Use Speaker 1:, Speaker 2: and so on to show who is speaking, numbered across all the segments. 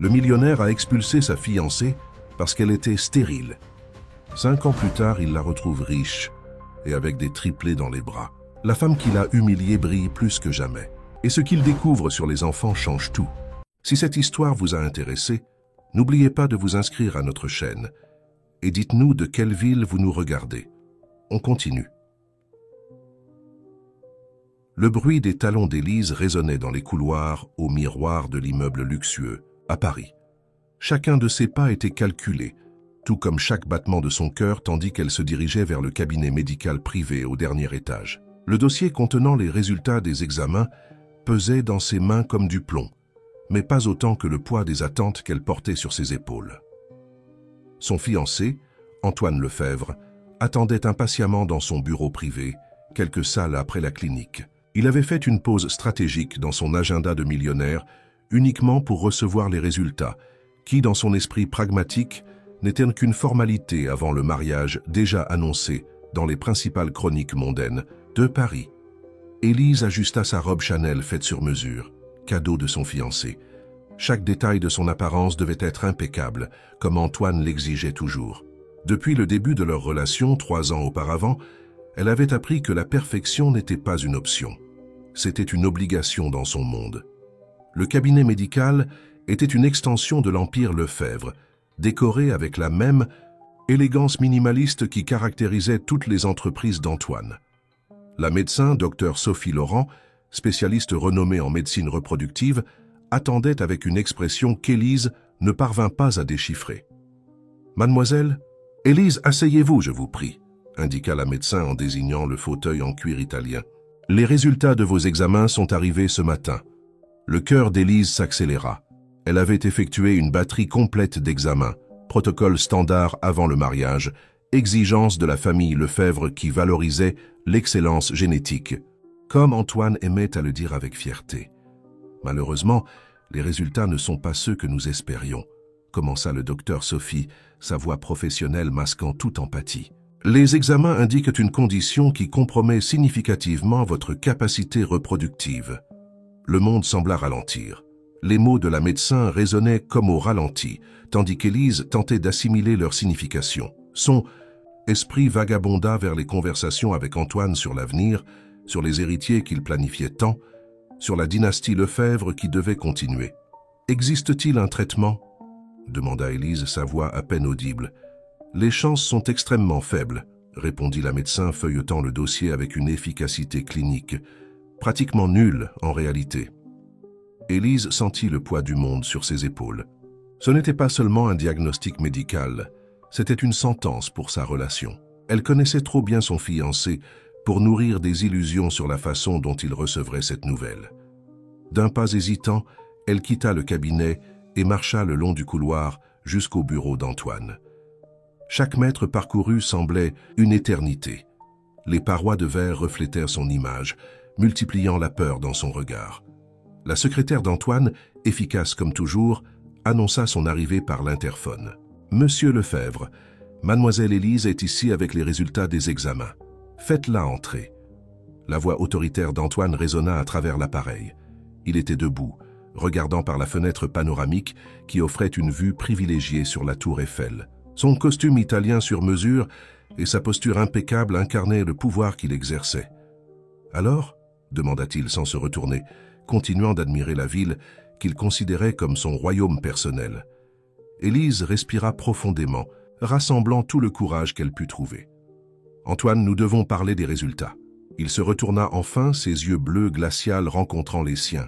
Speaker 1: Le millionnaire a expulsé sa fiancée parce qu'elle était stérile. 5 ans plus tard, il la retrouve riche et avec des triplés dans les bras. La femme qui l'a humilié brille plus que jamais. Et ce qu'il découvre sur les enfants change tout. Si cette histoire vous a intéressé, n'oubliez pas de vous inscrire à notre chaîne et dites-nous de quelle ville vous nous regardez. On continue. Le bruit des talons d'Élise résonnait dans les couloirs au miroir de l'immeuble luxueux, à Paris. Chacun de ses pas était calculé, tout comme chaque battement de son cœur, tandis qu'elle se dirigeait vers le cabinet médical privé au dernier étage. Le dossier contenant les résultats des examens pesait dans ses mains comme du plomb, mais pas autant que le poids des attentes qu'elle portait sur ses épaules. Son fiancé, Antoine Lefebvre, attendait impatiemment dans son bureau privé, quelques salles après la clinique. Il avait fait une pause stratégique dans son agenda de millionnaire, uniquement pour recevoir les résultats, qui, dans son esprit pragmatique, n'étaient qu'une formalité avant le mariage déjà annoncé dans les principales chroniques mondaines de Paris. Élise ajusta sa robe Chanel faite sur mesure, cadeau de son fiancé. Chaque détail de son apparence devait être impeccable, comme Antoine l'exigeait toujours. Depuis le début de leur relation, 3 ans auparavant, elle avait appris que la perfection n'était pas une option. C'était une obligation dans son monde. Le cabinet médical était une extension de l'empire Lefebvre, décoré avec la même élégance minimaliste qui caractérisait toutes les entreprises d'Antoine. La médecin, Dr Sophie Laurent, spécialiste renommée en médecine reproductive, attendait avec une expression qu'Élise ne parvint pas à déchiffrer. « Mademoiselle, Élise, asseyez-vous, je vous prie », indiqua la médecin en désignant le fauteuil en cuir italien. « Les résultats de vos examens sont arrivés ce matin. » Le cœur d'Élise s'accéléra. Elle avait effectué une batterie complète d'examens, protocole standard avant le mariage, exigence de la famille Lefebvre qui valorisait l'excellence génétique, comme Antoine aimait à le dire avec fierté. Malheureusement, les résultats ne sont pas ceux que nous espérions, commença le docteur Sophie, sa voix professionnelle masquant toute empathie. Les examens indiquent une condition qui compromet significativement votre capacité reproductive. Le monde sembla ralentir. Les mots de la médecin résonnaient comme au ralenti, tandis qu'Élise tentait d'assimiler leur signification. Son esprit vagabonda vers les conversations avec Antoine sur l'avenir, sur les héritiers qu'il planifiait tant, sur la dynastie Lefebvre qui devait continuer. « Existe-t-il un traitement ?» demanda Élise, sa voix à peine audible. « Les chances sont extrêmement faibles, » répondit la médecin feuilletant le dossier avec une efficacité clinique, pratiquement nulle en réalité. Élise sentit le poids du monde sur ses épaules. Ce n'était pas seulement un diagnostic médical, c'était une sentence pour sa relation. Elle connaissait trop bien son fiancé pour nourrir des illusions sur la façon dont il recevrait cette nouvelle. D'un pas hésitant, elle quitta le cabinet et marcha le long du couloir jusqu'au bureau d'Antoine. Chaque mètre parcouru semblait une éternité. Les parois de verre reflétèrent son image, multipliant la peur dans son regard. La secrétaire d'Antoine, efficace comme toujours, annonça son arrivée par l'interphone. « Monsieur Lefebvre, mademoiselle Élise est ici avec les résultats des examens. Faites-la entrer. » La voix autoritaire d'Antoine résonna à travers l'appareil. Il était debout, regardant par la fenêtre panoramique qui offrait une vue privilégiée sur la tour Eiffel. Son costume italien sur mesure et sa posture impeccable incarnaient le pouvoir qu'il exerçait. « Alors ?» demanda-t-il sans se retourner, continuant d'admirer la ville qu'il considérait comme son royaume personnel. Élise respira profondément, rassemblant tout le courage qu'elle put trouver. « Antoine, nous devons parler des résultats. » Il se retourna enfin, ses yeux bleus glacials rencontrant les siens.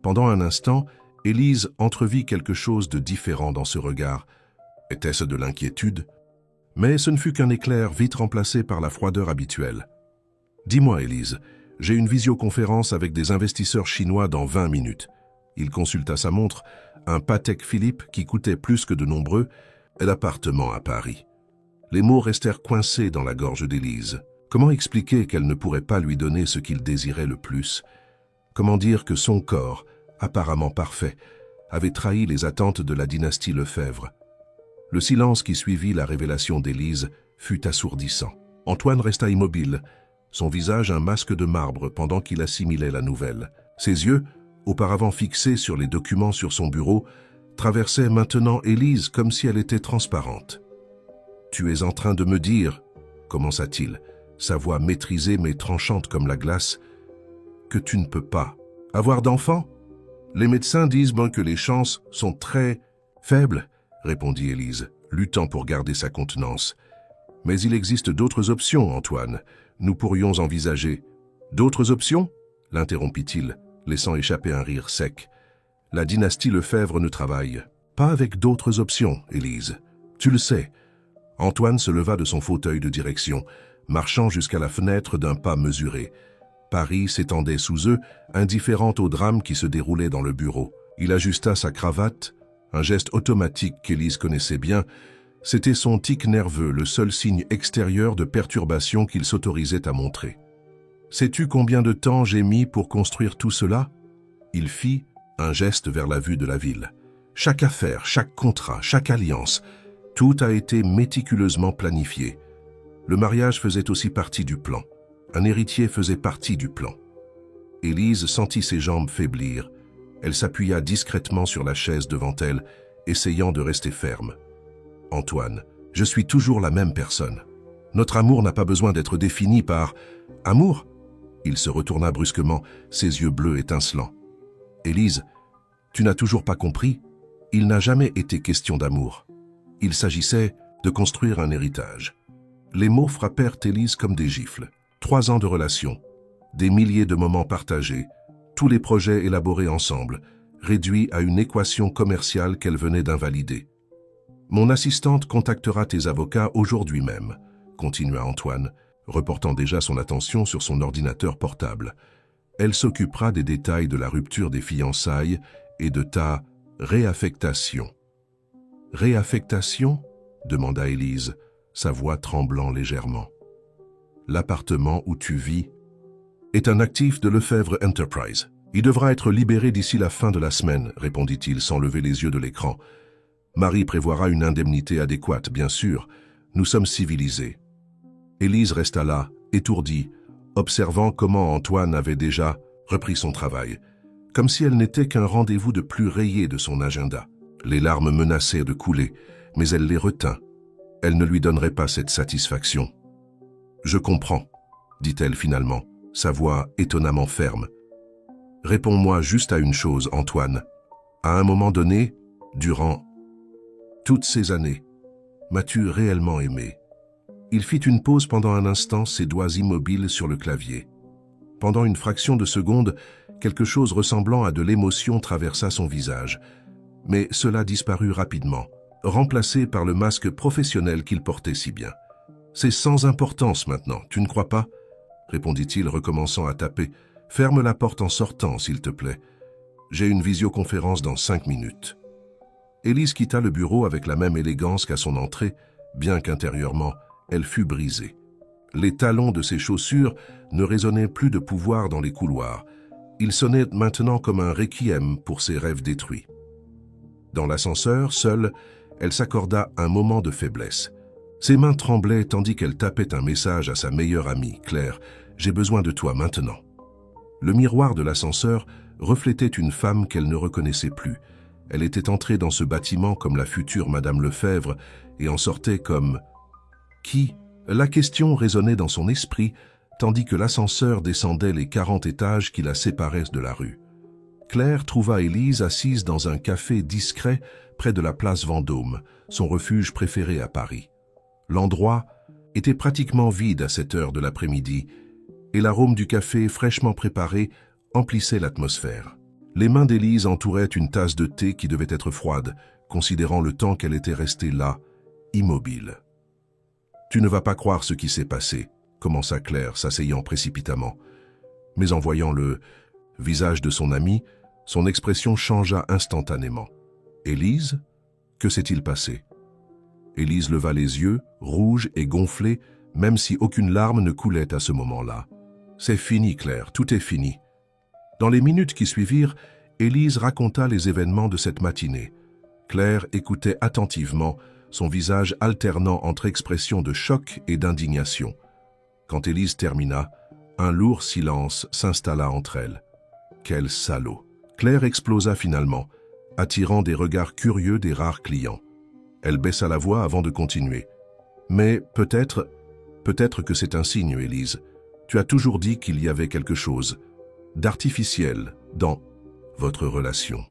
Speaker 1: Pendant un instant, Élise entrevit quelque chose de différent dans ce regard. Était-ce de l'inquiétude? Mais ce ne fut qu'un éclair vite remplacé par la froideur habituelle. « Dis-moi, Élise, j'ai une visioconférence avec des investisseurs chinois dans 20 minutes. » Il consulta sa montre, un Patek Philippe qui coûtait plus que de nombreux, et l'appartement à Paris. Les mots restèrent coincés dans la gorge d'Élise. Comment expliquer qu'elle ne pourrait pas lui donner ce qu'il désirait le plus? Comment dire que son corps, apparemment parfait, avait trahi les attentes de la dynastie Lefebvre? Le silence qui suivit la révélation d'Élise fut assourdissant. Antoine resta immobile, son visage un masque de marbre pendant qu'il assimilait la nouvelle. Ses yeux, auparavant fixés sur les documents sur son bureau, traversait maintenant Élise comme si elle était transparente. « Tu es en train de me dire, commença-t-il, sa voix maîtrisée mais tranchante comme la glace, que tu ne peux pas avoir d'enfant? Les médecins disent bien que les chances sont très faibles, répondit Élise, luttant pour garder sa contenance. Mais il existe d'autres options, Antoine. Nous pourrions envisager. D'autres options? L'interrompit-il, laissant échapper un rire sec. La dynastie Lefebvre ne travaille pas avec d'autres options, Élise. Tu le sais. Antoine se leva de son fauteuil de direction, marchant jusqu'à la fenêtre d'un pas mesuré. Paris s'étendait sous eux, indifférent au drame qui se déroulait dans le bureau. Il ajusta sa cravate, un geste automatique qu'Élise connaissait bien. C'était son tic nerveux, le seul signe extérieur de perturbation qu'il s'autorisait à montrer. « Sais-tu combien de temps j'ai mis pour construire tout cela ?» Il fit un geste vers la vue de la ville. Chaque affaire, chaque contrat, chaque alliance, tout a été méticuleusement planifié. Le mariage faisait aussi partie du plan. Un héritier faisait partie du plan. Élise sentit ses jambes faiblir. Elle s'appuya discrètement sur la chaise devant elle, essayant de rester ferme. « Antoine, je suis toujours la même personne. Notre amour n'a pas besoin d'être défini par... Amour ?» Il se retourna brusquement, ses yeux bleus étincelants. « Élise, tu n'as toujours pas compris? Il n'a jamais été question d'amour. Il s'agissait de construire un héritage. » Les mots frappèrent Élise comme des gifles. 3 ans de relation, des milliers de moments partagés, tous les projets élaborés ensemble, réduits à une équation commerciale qu'elle venait d'invalider. « Mon assistante contactera tes avocats aujourd'hui même, » continua Antoine, reportant déjà son attention sur son ordinateur portable. « Elle s'occupera des détails de la rupture des fiançailles et de ta réaffectation. »« Réaffectation » demanda Élise, sa voix tremblant légèrement. « L'appartement où tu vis est un actif de Lefebvre Enterprise. Il devra être libéré d'ici la fin de la semaine, répondit-il sans lever les yeux de l'écran. Marie prévoira une indemnité adéquate, bien sûr. Nous sommes civilisés. » Élise resta là, étourdie, observant comment Antoine avait déjà repris son travail, comme si elle n'était qu'un rendez-vous de plus rayé de son agenda. Les larmes menaçaient de couler, mais elle les retint. Elle ne lui donnerait pas cette satisfaction. « Je comprends, » dit-elle finalement, sa voix étonnamment ferme. « Réponds-moi juste à une chose, Antoine. À un moment donné, durant toutes ces années, m'as-tu réellement aimé ?» Il fit une pause pendant un instant, ses doigts immobiles sur le clavier. Pendant une fraction de seconde, quelque chose ressemblant à de l'émotion traversa son visage. Mais cela disparut rapidement, remplacé par le masque professionnel qu'il portait si bien. « C'est sans importance maintenant, tu ne crois pas ?» répondit-il, recommençant à taper. « Ferme la porte en sortant, s'il te plaît. J'ai une visioconférence dans 5 minutes. » Élise quitta le bureau avec la même élégance qu'à son entrée, bien qu'intérieurement, elle fut brisée. Les talons de ses chaussures ne résonnaient plus de pouvoir dans les couloirs. Ils sonnaient maintenant comme un requiem pour ses rêves détruits. Dans l'ascenseur, seule, elle s'accorda un moment de faiblesse. Ses mains tremblaient tandis qu'elle tapait un message à sa meilleure amie, Claire. « J'ai besoin de toi maintenant. » Le miroir de l'ascenseur reflétait une femme qu'elle ne reconnaissait plus. Elle était entrée dans ce bâtiment comme la future Madame Lefebvre et en sortait comme... Qui? La question résonnait dans son esprit, tandis que l'ascenseur descendait les 40 étages qui la séparaient de la rue. Claire trouva Élise assise dans un café discret près de la place Vendôme, son refuge préféré à Paris. L'endroit était pratiquement vide à cette heure de l'après-midi, et l'arôme du café fraîchement préparé emplissait l'atmosphère. Les mains d'Élise entouraient une tasse de thé qui devait être froide, considérant le temps qu'elle était restée là, immobile. « Tu ne vas pas croire ce qui s'est passé », commença Claire, s'asseyant précipitamment. Mais en voyant le visage de son amie, son expression changea instantanément. « Élise, que s'est-il passé ?» Élise leva les yeux, rouge et gonflée, même si aucune larme ne coulait à ce moment-là. « C'est fini, Claire, tout est fini. » Dans les minutes qui suivirent, Élise raconta les événements de cette matinée. Claire écoutait attentivement, son visage alternant entre expressions de choc et d'indignation. Quand Élise termina, un lourd silence s'installa entre elles. Quel salaud! Claire explosa finalement. attirant des regards curieux des rares clients. Elle baissa la voix avant de continuer. « Mais peut-être que c'est un signe, Élise. Tu as toujours dit qu'il y avait quelque chose d'artificiel dans votre relation. »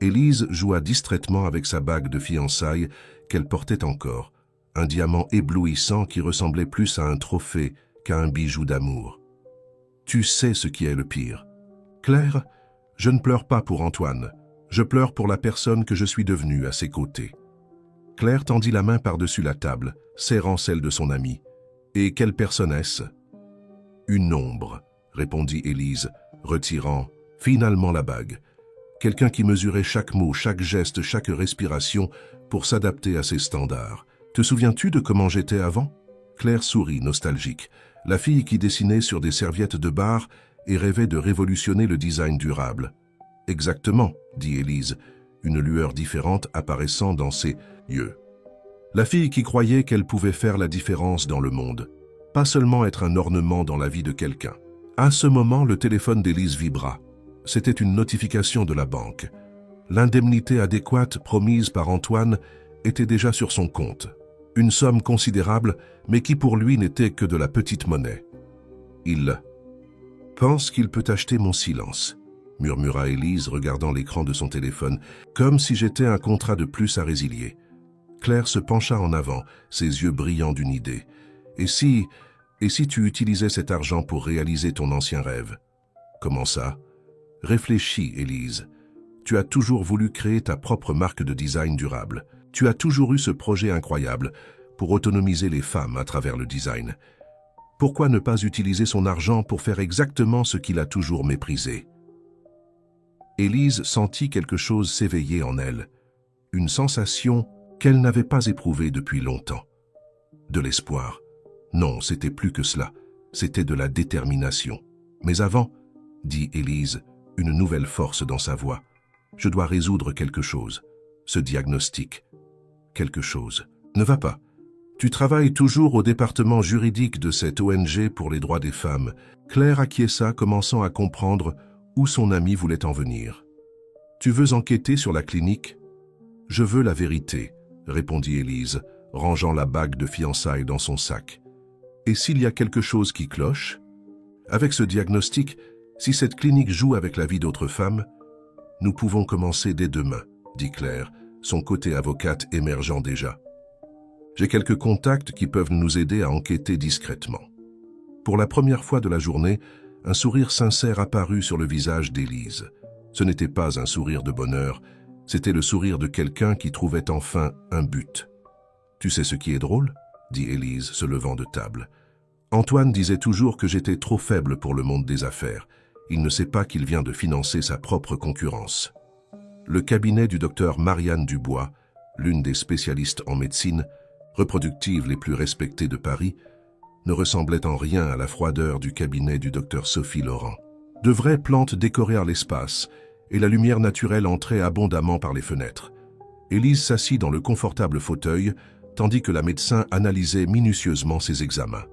Speaker 1: Élise joua distraitement avec sa bague de fiançailles qu'elle portait encore, un diamant éblouissant qui ressemblait plus à un trophée qu'à un bijou d'amour. « Tu sais ce qui est le pire. Claire, je ne pleure pas pour Antoine. Je pleure pour la personne que je suis devenue à ses côtés. » Claire tendit la main par-dessus la table, serrant celle de son amie. « Et quelle personne est-ce ?»« Une ombre, » répondit Élise, retirant finalement la bague. Quelqu'un qui mesurait chaque mot, chaque geste, chaque respiration pour s'adapter à ses standards. « Te souviens-tu de comment j'étais avant ?» Claire sourit, nostalgique. La fille qui dessinait sur des serviettes de bar et rêvait de révolutionner le design durable. « Exactement, » dit Élise, une lueur différente apparaissant dans ses yeux. La fille qui croyait qu'elle pouvait faire la différence dans le monde, pas seulement être un ornement dans la vie de quelqu'un. À ce moment, le téléphone d'Élise vibra. C'était une notification de la banque. L'indemnité adéquate promise par Antoine était déjà sur son compte. Une somme considérable, mais qui pour lui n'était que de la petite monnaie. « Il pense qu'il peut acheter mon silence », murmura Élise, regardant l'écran de son téléphone, comme si j'étais un contrat de plus à résilier. Claire se pencha en avant, ses yeux brillants d'une idée. « Et si tu utilisais cet argent pour réaliser ton ancien rêve ?»« Comment ça ?» ?»« Réfléchis, Élise. Tu as toujours voulu créer ta propre marque de design durable. Tu as toujours eu ce projet incroyable pour autonomiser les femmes à travers le design. Pourquoi ne pas utiliser son argent pour faire exactement ce qu'il a toujours méprisé ?» Élise sentit quelque chose s'éveiller en elle, une sensation qu'elle n'avait pas éprouvée depuis longtemps. De l'espoir. Non, c'était plus que cela, c'était de la détermination. « Mais avant, » dit Élise, une nouvelle force dans sa voix, « je dois résoudre quelque chose, ce diagnostic. Quelque chose. Ne va pas. Tu travailles toujours au département juridique de cette ONG pour les droits des femmes. » Claire acquiesça, commençant à comprendre où son ami voulait en venir. « Tu veux enquêter sur la clinique ?»« Je veux la vérité, » répondit Élise, rangeant la bague de fiançailles dans son sac. « Et s'il y a quelque chose qui cloche ? Avec ce diagnostic, si cette clinique joue avec la vie d'autres femmes, nous pouvons commencer dès demain, » dit Claire, son côté avocate émergeant déjà. « J'ai quelques contacts qui peuvent nous aider à enquêter discrètement. » Pour la première fois de la journée, un sourire sincère apparut sur le visage d'Élise. Ce n'était pas un sourire de bonheur, c'était le sourire de quelqu'un qui trouvait enfin un but. « Tu sais ce qui est drôle ?» dit Élise, se levant de table. « Antoine disait toujours que j'étais trop faible pour le monde des affaires. Il ne sait pas qu'il vient de financer sa propre concurrence. » Le cabinet du docteur Marianne Dubois, l'une des spécialistes en médecine, reproductive les plus respectées de Paris, ne ressemblait en rien à la froideur du cabinet du docteur Sophie Laurent. De vraies plantes décorèrent l'espace, et la lumière naturelle entrait abondamment par les fenêtres. Élise s'assit dans le confortable fauteuil, tandis que la médecin analysait minutieusement ses examens.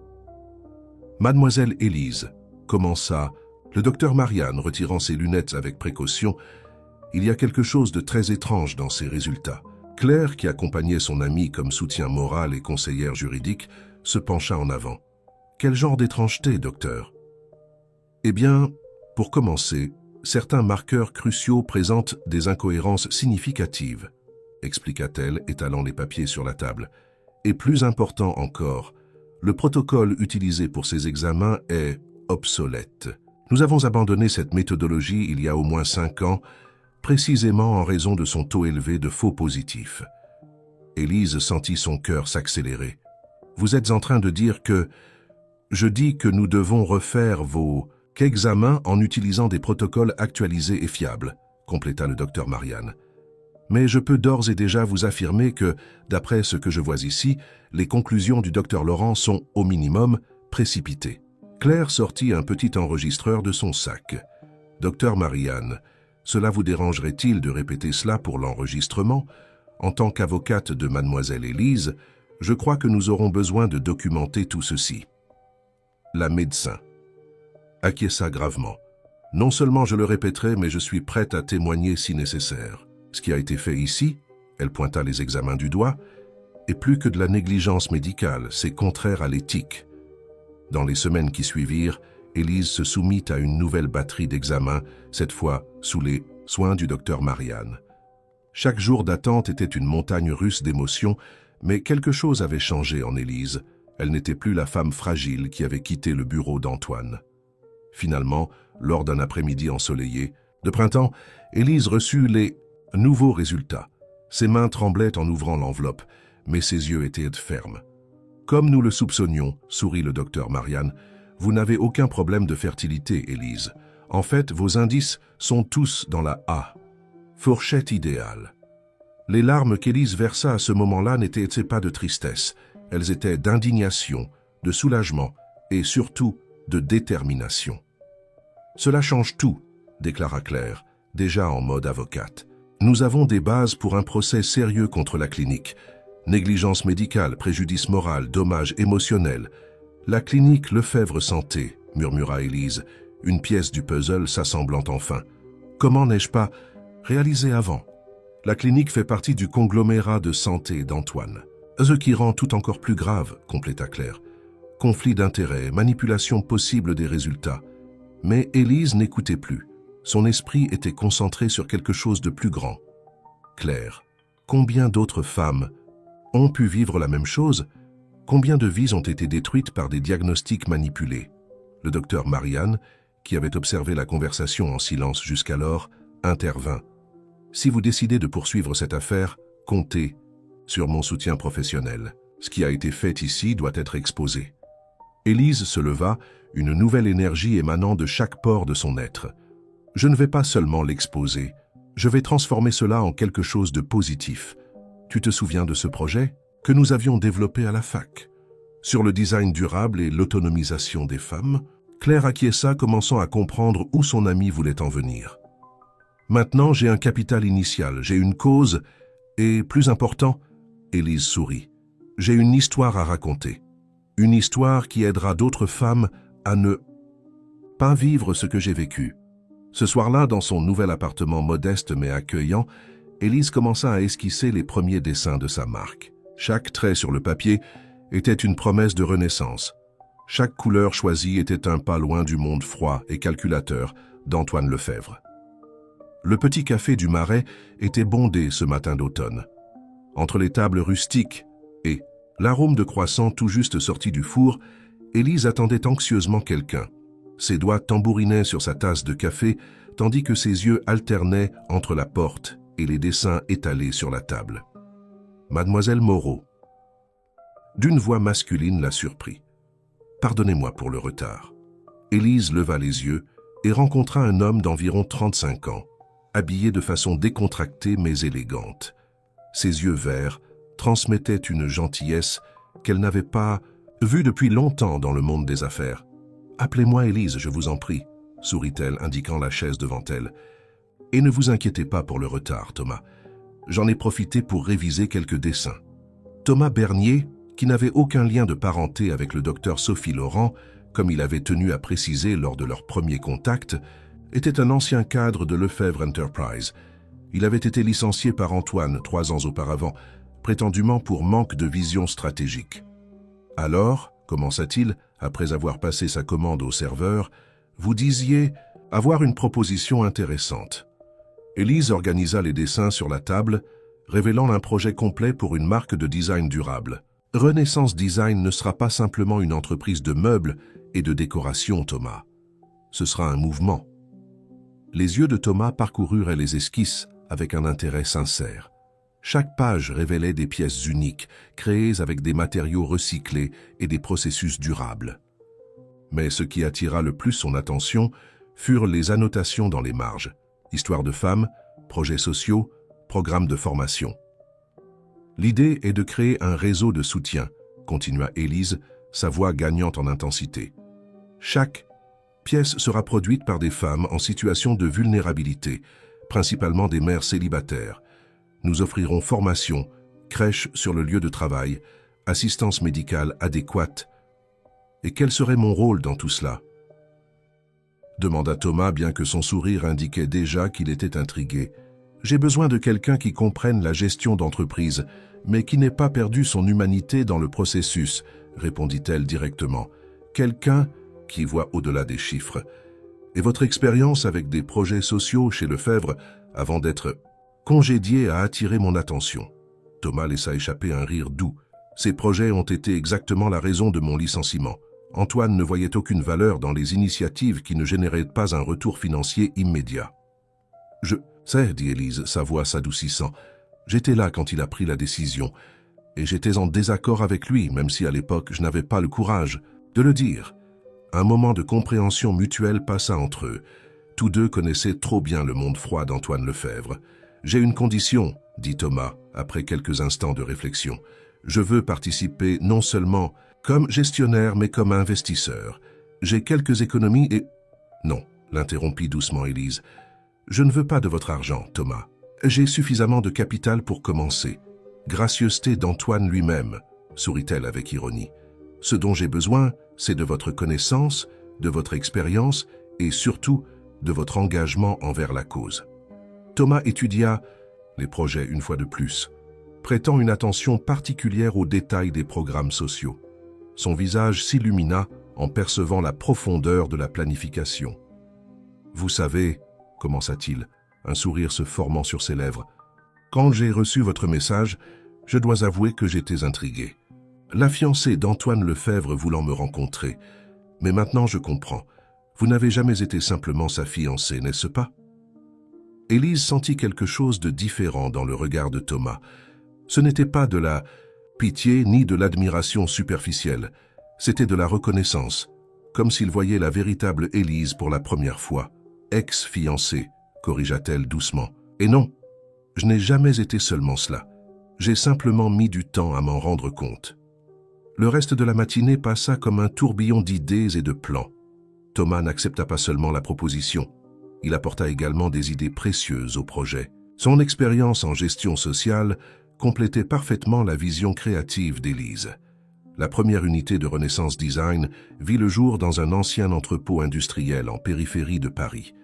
Speaker 1: « Mademoiselle Élise, » commença le docteur Marianne, retirant ses lunettes avec précaution, « il y a quelque chose de très étrange dans ces résultats. » Claire, qui accompagnait son amie comme soutien moral et conseillère juridique, se pencha en avant. « Quel genre d'étrangeté, docteur ?»« Eh bien, pour commencer, certains marqueurs cruciaux présentent des incohérences significatives, » expliqua-t-elle, étalant les papiers sur la table. « Et plus important encore, le protocole utilisé pour ces examens est obsolète. Nous avons abandonné cette méthodologie il y a au moins 5 ans, précisément en raison de son taux élevé de faux positifs. » Élise sentit son cœur s'accélérer. « Vous êtes en train de dire que... » « Je dis que nous devons refaire vos examens en utilisant des protocoles actualisés et fiables, » compléta le docteur Marianne. « Mais je peux d'ores et déjà vous affirmer que, d'après ce que je vois ici, les conclusions du docteur Laurent sont, au minimum, précipitées. » Claire sortit un petit enregistreur de son sac. « Docteur Marianne, cela vous dérangerait-il de répéter cela pour l'enregistrement ? En tant qu'avocate de mademoiselle Élise, je crois que nous aurons besoin de documenter tout ceci. » La médecin acquiesça gravement. « Non seulement je le répéterai, mais je suis prête à témoigner si nécessaire. » Ce qui a été fait ici, elle pointa les examens du doigt, est plus que de la négligence médicale, c'est contraire à l'éthique. Dans les semaines qui suivirent, Élise se soumit à une nouvelle batterie d'examens, cette fois sous les soins du docteur Marianne. Chaque jour d'attente était une montagne russe d'émotions, mais quelque chose avait changé en Élise. Elle n'était plus la femme fragile qui avait quitté le bureau d'Antoine. Finalement, lors d'un après-midi ensoleillé de printemps, Élise reçut les nouveaux résultats. Ses mains tremblaient en ouvrant l'enveloppe, mais ses yeux étaient fermes. Comme nous le soupçonnions, sourit le docteur Marianne, vous n'avez aucun problème de fertilité, Élise. En fait, vos indices sont tous dans la A. Fourchette idéale. Les larmes qu'Élise versa à ce moment-là n'étaient pas de tristesse. Elles étaient d'indignation, de soulagement et surtout de détermination. Cela change tout, déclara Claire, déjà en mode avocate. Nous avons des bases pour un procès sérieux contre la clinique. Négligence médicale, préjudice moral, dommages émotionnels. La clinique Lefebvre Santé, murmura Élise, une pièce du puzzle s'assemblant enfin. Comment n'ai-je pas réalisé avant? La clinique fait partie du conglomérat de santé d'Antoine. Ce qui rend tout encore plus grave, compléta Claire. Conflit d'intérêts, manipulation possible des résultats. Mais Élise n'écoutait plus. Son esprit était concentré sur quelque chose de plus grand. Claire, combien d'autres femmes ont pu vivre la même chose? Combien de vies ont été détruites par des diagnostics manipulés? Le docteur Marianne, qui avait observé la conversation en silence jusqu'alors, intervint. Si vous décidez de poursuivre cette affaire, comptez sur mon soutien professionnel. Ce qui a été fait ici doit être exposé. Élise se leva, une nouvelle énergie émanant de chaque pore de son être. Je ne vais pas seulement l'exposer, je vais transformer cela en quelque chose de positif. Tu te souviens de ce projet que nous avions développé à la fac? Sur le design durable et l'autonomisation des femmes, Claire acquiesça, commençant à comprendre où son ami voulait en venir. Maintenant, j'ai un capital initial, j'ai une cause, et plus important, Élise sourit, j'ai une histoire à raconter. Une histoire qui aidera d'autres femmes à ne pas vivre ce que j'ai vécu. Ce soir-là, dans son nouvel appartement modeste mais accueillant, Élise commença à esquisser les premiers dessins de sa marque. Chaque trait sur le papier était une promesse de renaissance. Chaque couleur choisie était un pas loin du monde froid et calculateur d'Antoine Lefebvre. Le petit café du Marais était bondé ce matin d'automne. Entre les tables rustiques et l'arôme de croissant tout juste sorti du four, Élise attendait anxieusement quelqu'un. Ses doigts tambourinaient sur sa tasse de café, tandis que ses yeux alternaient entre la porte et les dessins étalés sur la table. Mademoiselle Moreau. D'une voix masculine la surprit. Pardonnez-moi pour le retard. Élise leva les yeux et rencontra un homme d'environ 35 ans, habillé de façon décontractée mais élégante. Ses yeux verts transmettaient une gentillesse qu'elle n'avait pas vue depuis longtemps dans le monde des affaires. « Appelez-moi Élise, je vous en prie », sourit-elle, indiquant la chaise devant elle. « Et ne vous inquiétez pas pour le retard, Thomas. J'en ai profité pour réviser quelques dessins. » Thomas Bernier, qui n'avait aucun lien de parenté avec le docteur Sophie Laurent, comme il avait tenu à préciser lors de leur premier contact, était un ancien cadre de Lefebvre Enterprise. Il avait été licencié par Antoine 3 ans auparavant, prétendument pour manque de vision stratégique. « Alors, commença-t-il, après avoir passé sa commande au serveur, vous disiez avoir une proposition intéressante. » Élise organisa les dessins sur la table, révélant un projet complet pour une marque de design durable. Renaissance Design ne sera pas simplement une entreprise de meubles et de décoration, Thomas. Ce sera un mouvement. Les yeux de Thomas parcoururent les esquisses avec un intérêt sincère. Chaque page révélait des pièces uniques, créées avec des matériaux recyclés et des processus durables. Mais ce qui attira le plus son attention furent les annotations dans les marges. Histoire de femmes, projets sociaux, programmes de formation. L'idée est de créer un réseau de soutien, continua Élise, sa voix gagnant en intensité. Chaque pièce sera produite par des femmes en situation de vulnérabilité, principalement des mères célibataires. Nous offrirons formation, crèche sur le lieu de travail, assistance médicale adéquate. Et quel serait mon rôle dans tout cela? Demanda Thomas, bien que son sourire indiquait déjà qu'il était intrigué. J'ai besoin de quelqu'un qui comprenne la gestion d'entreprise, mais qui n'ait pas perdu son humanité dans le processus, répondit-elle directement. Quelqu'un qui voit au-delà des chiffres. Et votre expérience avec des projets sociaux chez Lefebvre, avant d'être congédié, a attiré mon attention. Thomas laissa échapper un rire doux. Ces projets ont été exactement la raison de mon licenciement. Antoine ne voyait aucune valeur dans les initiatives qui ne généraient pas un retour financier immédiat. « Je sais, dit Élise, sa voix s'adoucissant. J'étais là quand il a pris la décision, et j'étais en désaccord avec lui, même si à l'époque je n'avais pas le courage de le dire. » Un moment de compréhension mutuelle passa entre eux. Tous deux connaissaient trop bien le monde froid d'Antoine Lefebvre. « J'ai une condition, dit Thomas, après quelques instants de réflexion. Je veux participer non seulement comme gestionnaire, mais comme investisseur. J'ai quelques économies et... Non, l'interrompit doucement Élise. Je ne veux pas de votre argent, Thomas. J'ai suffisamment de capital pour commencer. Gracieuseté d'Antoine lui-même, sourit-elle avec ironie. Ce dont j'ai besoin, c'est de votre connaissance, de votre expérience et surtout de votre engagement envers la cause. Thomas étudia les projets une fois de plus, prêtant une attention particulière aux détails des programmes sociaux. Son visage s'illumina en percevant la profondeur de la planification. « Vous savez, commença-t-il, un sourire se formant sur ses lèvres, quand j'ai reçu votre message, je dois avouer que j'étais intrigué. La fiancée d'Antoine Lefebvre voulant me rencontrer. Mais maintenant je comprends. Vous n'avez jamais été simplement sa fiancée, n'est-ce pas? » Élise sentit quelque chose de différent dans le regard de Thomas. Ce n'était pas de la pitié ni de l'admiration superficielle. C'était de la reconnaissance, comme s'il voyait la véritable Élise pour la première fois. « Ex-fiancée », corrigea-t-elle doucement. « Et non, je n'ai jamais été seulement cela. J'ai simplement mis du temps à m'en rendre compte. » Le reste de la matinée passa comme un tourbillon d'idées et de plans. Thomas n'accepta pas seulement la proposition, il apporta également des idées précieuses au projet. Son expérience en gestion sociale complétait parfaitement la vision créative d'Élise. La première unité de Renaissance Design vit le jour dans un ancien entrepôt industriel en périphérie de Paris.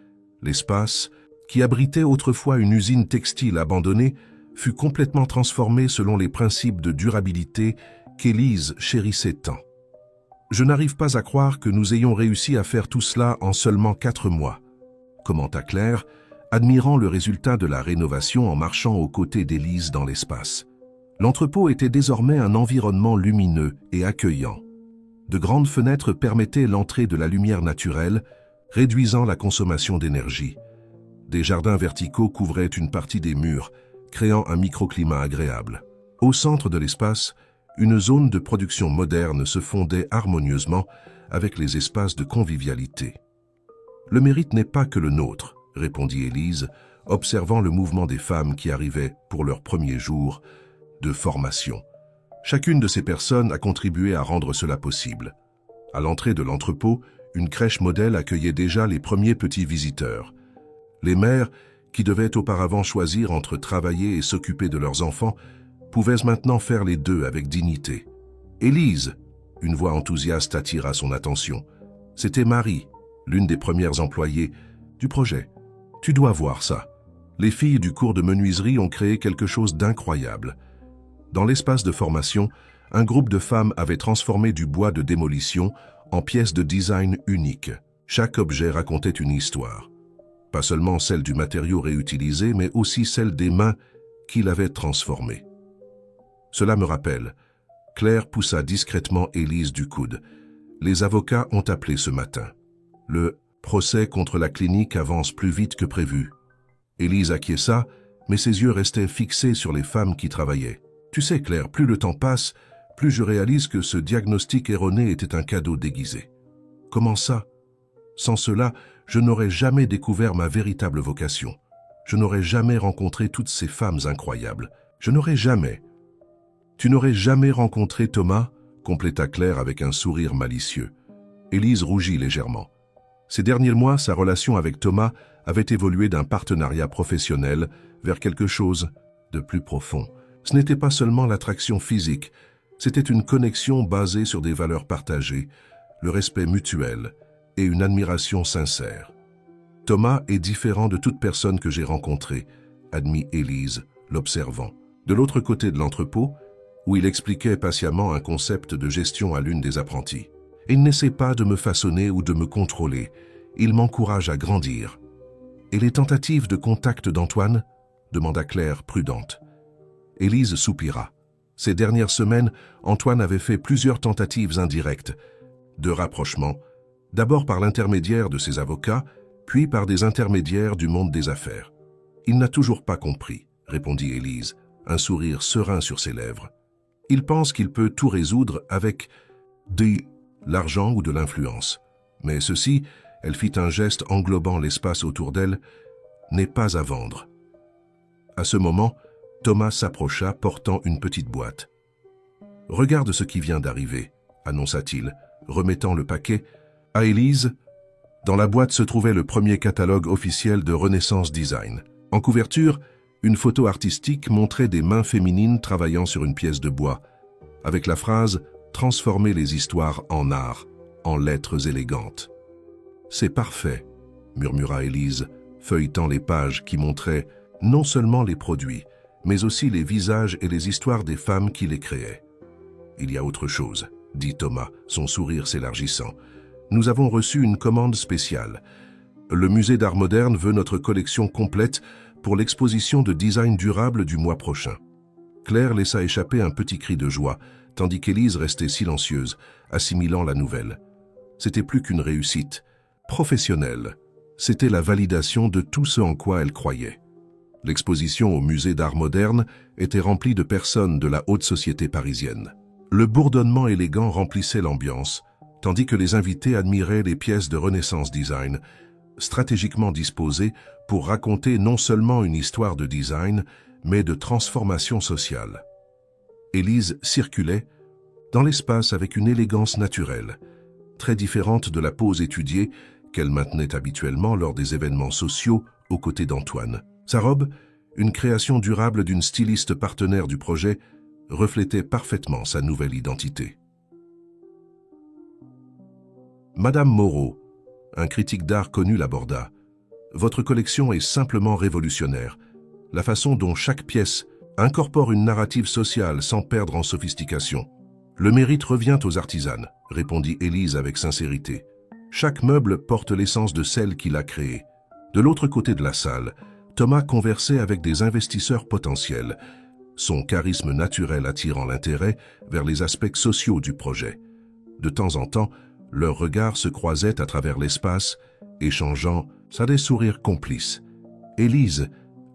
Speaker 1: L'espace, qui abritait autrefois une usine textile abandonnée, fut complètement transformé selon les principes de durabilité qu'Élise chérissait tant. « Je n'arrive pas à croire que nous ayons réussi à faire tout cela en seulement 4 mois, » commenta Claire, admirant le résultat de la rénovation en marchant aux côtés d'Élise dans l'espace. L'entrepôt était désormais un environnement lumineux et accueillant. De grandes fenêtres permettaient l'entrée de la lumière naturelle, réduisant la consommation d'énergie. Des jardins verticaux couvraient une partie des murs, créant un microclimat agréable. Au centre de l'espace, une zone de production moderne se fondait harmonieusement avec les espaces de convivialité. « Le mérite n'est pas que le nôtre, » répondit Élise, observant le mouvement des femmes qui arrivaient pour leur premier jour de formation. Chacune de ces personnes a contribué à rendre cela possible. À l'entrée de l'entrepôt, une crèche modèle accueillait déjà les premiers petits visiteurs. Les mères, qui devaient auparavant choisir entre travailler et s'occuper de leurs enfants, pouvaient maintenant faire les deux avec dignité. « Élise !» Une voix enthousiaste attira son attention. C'était Marie, l'une des premières employées du projet. « Tu dois voir ça. Les filles du cours de menuiserie ont créé quelque chose d'incroyable. » Dans l'espace de formation, un groupe de femmes avait transformé du bois de démolition en pièces de design uniques. Chaque objet racontait une histoire. Pas seulement celle du matériau réutilisé, mais aussi celle des mains qui l'avaient transformé. Cela me rappelle. Claire poussa discrètement Élise du coude. Les avocats ont appelé ce matin. Le procès contre la clinique avance plus vite que prévu. Élise acquiesça, mais ses yeux restaient fixés sur les femmes qui travaillaient. Tu sais, Claire, plus le temps passe, plus je réalise que ce diagnostic erroné était un cadeau déguisé. Comment ça? Sans cela, je n'aurais jamais découvert ma véritable vocation. Je n'aurais jamais rencontré toutes ces femmes incroyables. Je n'aurais jamais... Tu n'aurais jamais rencontré Thomas, compléta Claire avec un sourire malicieux. Élise rougit légèrement. Ces derniers mois, sa relation avec Thomas avait évolué d'un partenariat professionnel vers quelque chose de plus profond. Ce n'était pas seulement l'attraction physique, c'était une connexion basée sur des valeurs partagées, le respect mutuel et une admiration sincère. Thomas est différent de toute personne que j'ai rencontrée, admit Élise, l'observant. De l'autre côté de l'entrepôt, où il expliquait patiemment un concept de gestion à l'une des apprenties. Il n'essaie pas de me façonner ou de me contrôler. Il m'encourage à grandir. Et les tentatives de contact d'Antoine? Demanda Claire, prudente. Élise soupira. Ces dernières semaines, Antoine avait fait plusieurs tentatives indirectes de rapprochement, d'abord par l'intermédiaire de ses avocats, puis par des intermédiaires du monde des affaires. Il n'a toujours pas compris, répondit Élise, un sourire serein sur ses lèvres. Il pense qu'il peut tout résoudre avec de l'argent ou de l'influence. Mais ceci, elle fit un geste englobant l'espace autour d'elle, n'est pas à vendre. À ce moment, Thomas s'approcha portant une petite boîte. « Regarde ce qui vient d'arriver », annonça-t-il, remettant le paquet à Élise. Dans la boîte se trouvait le premier catalogue officiel de Renaissance Design. En couverture, une photo artistique montrait des mains féminines travaillant sur une pièce de bois, avec la phrase « Transformer les histoires en art », en lettres élégantes. « C'est parfait », murmura Élise, feuilletant les pages qui montraient non seulement les produits, mais aussi les visages et les histoires des femmes qui les créaient. « Il y a autre chose », dit Thomas, son sourire s'élargissant. « Nous avons reçu une commande spéciale. Le musée d'art moderne veut notre collection complète pour l'exposition de design durable du mois prochain. » Claire laissa échapper un petit cri de joie, tandis qu'Élise restait silencieuse, assimilant la nouvelle. C'était plus qu'une réussite professionnelle. C'était la validation de tout ce en quoi elle croyait. L'exposition au musée d'art moderne était remplie de personnes de la haute société parisienne. Le bourdonnement élégant remplissait l'ambiance, tandis que les invités admiraient les pièces de Renaissance Design, stratégiquement disposées pour raconter non seulement une histoire de design, mais de transformation sociale. Élise circulait dans l'espace avec une élégance naturelle, très différente de la pose étudiée qu'elle maintenait habituellement lors des événements sociaux aux côtés d'Antoine. Sa robe, une création durable d'une styliste partenaire du projet, reflétait parfaitement sa nouvelle identité. Madame Moreau, un critique d'art connu l'aborda. « Votre collection est simplement révolutionnaire. La façon dont chaque pièce incorpore une narrative sociale sans perdre en sophistication. Le mérite revient aux artisanes, répondit Élise avec sincérité. Chaque meuble porte l'essence de celle qui l'a créé. De l'autre côté de la salle, Thomas conversait avec des investisseurs potentiels, son charisme naturel attirant l'intérêt vers les aspects sociaux du projet. De temps en temps, leurs regards se croisaient à travers l'espace, échangeant des sourires complices. Élise,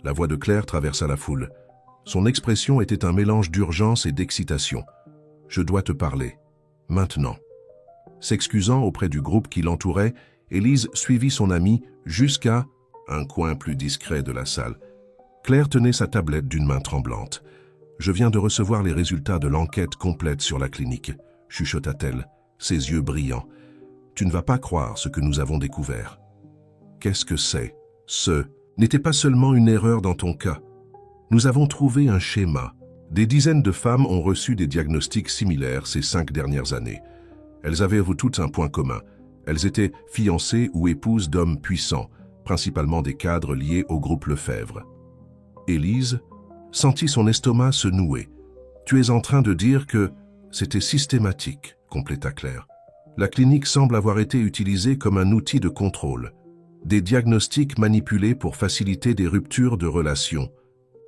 Speaker 1: la voix de Claire traversa la foule. Son expression était un mélange d'urgence et d'excitation. « Je dois te parler. Maintenant. » S'excusant auprès du groupe qui l'entourait, Élise suivit son amie jusqu'à un coin plus discret de la salle. Claire tenait sa tablette d'une main tremblante. « Je viens de recevoir les résultats de l'enquête complète sur la clinique, » chuchota-t-elle, ses yeux brillants. « Tu ne vas pas croire ce que nous avons découvert. » Qu'est-ce que c'est? Ce n'était pas seulement une erreur dans ton cas. Nous avons trouvé un schéma. Des dizaines de femmes ont reçu des diagnostics similaires ces 5 dernières années. Elles avaient toutes un point commun. Elles étaient fiancées ou épouses d'hommes puissants, principalement des cadres liés au groupe Lefebvre. Élise sentit son estomac se nouer. « Tu es en train de dire que c'était systématique », compléta Claire. « La clinique semble avoir été utilisée comme un outil de contrôle. Des diagnostics manipulés pour faciliter des ruptures de relations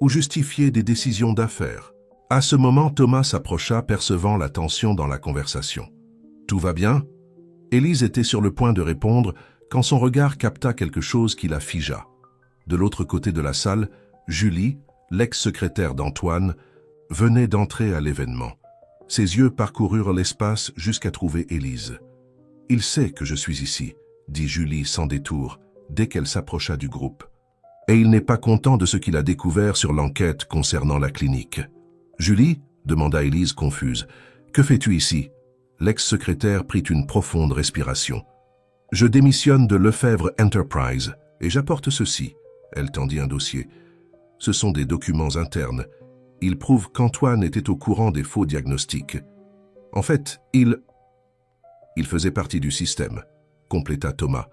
Speaker 1: ou justifier des décisions d'affaires. » À ce moment, Thomas s'approcha, percevant la tension dans la conversation. « Tout va bien ?» Élise était sur le point de répondre quand son regard capta quelque chose qui la figea. De l'autre côté de la salle, Julie, l'ex-secrétaire d'Antoine, venait d'entrer à l'événement. Ses yeux parcoururent l'espace jusqu'à trouver Élise. « Il sait que je suis ici », dit Julie sans détour, dès qu'elle s'approcha du groupe. « Et il n'est pas content de ce qu'il a découvert sur l'enquête concernant la clinique. »« Julie ?» demanda Élise confuse. « Que fais-tu ici ?» L'ex-secrétaire prit une profonde respiration. « Je démissionne de Lefebvre Enterprise et j'apporte ceci. » Elle tendit un dossier. « Ce sont des documents internes. Ils prouvent qu'Antoine était au courant des faux diagnostics. En fait, il faisait partie du système, » compléta Thomas,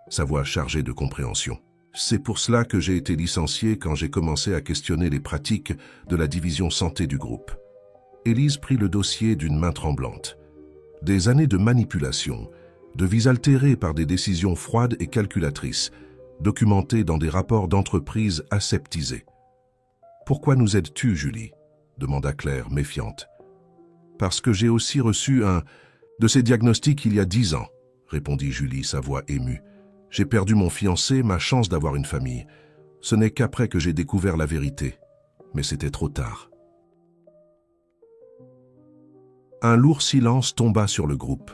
Speaker 1: sa voix chargée de compréhension. C'est pour cela que j'ai été licencié quand j'ai commencé à questionner les pratiques de la division santé du groupe. Élise prit le dossier d'une main tremblante. Des années de manipulation, de vies altérées par des décisions froides et calculatrices, documentées dans des rapports d'entreprise aseptisés. « Pourquoi nous aides-tu, Julie ?» demanda Claire, méfiante. « Parce que j'ai aussi reçu un de ces diagnostics il y a 10 ans, répondit Julie, sa voix émue. J'ai perdu mon fiancé, ma chance d'avoir une famille. Ce n'est qu'après que j'ai découvert la vérité. Mais c'était trop tard. » Un lourd silence tomba sur le groupe.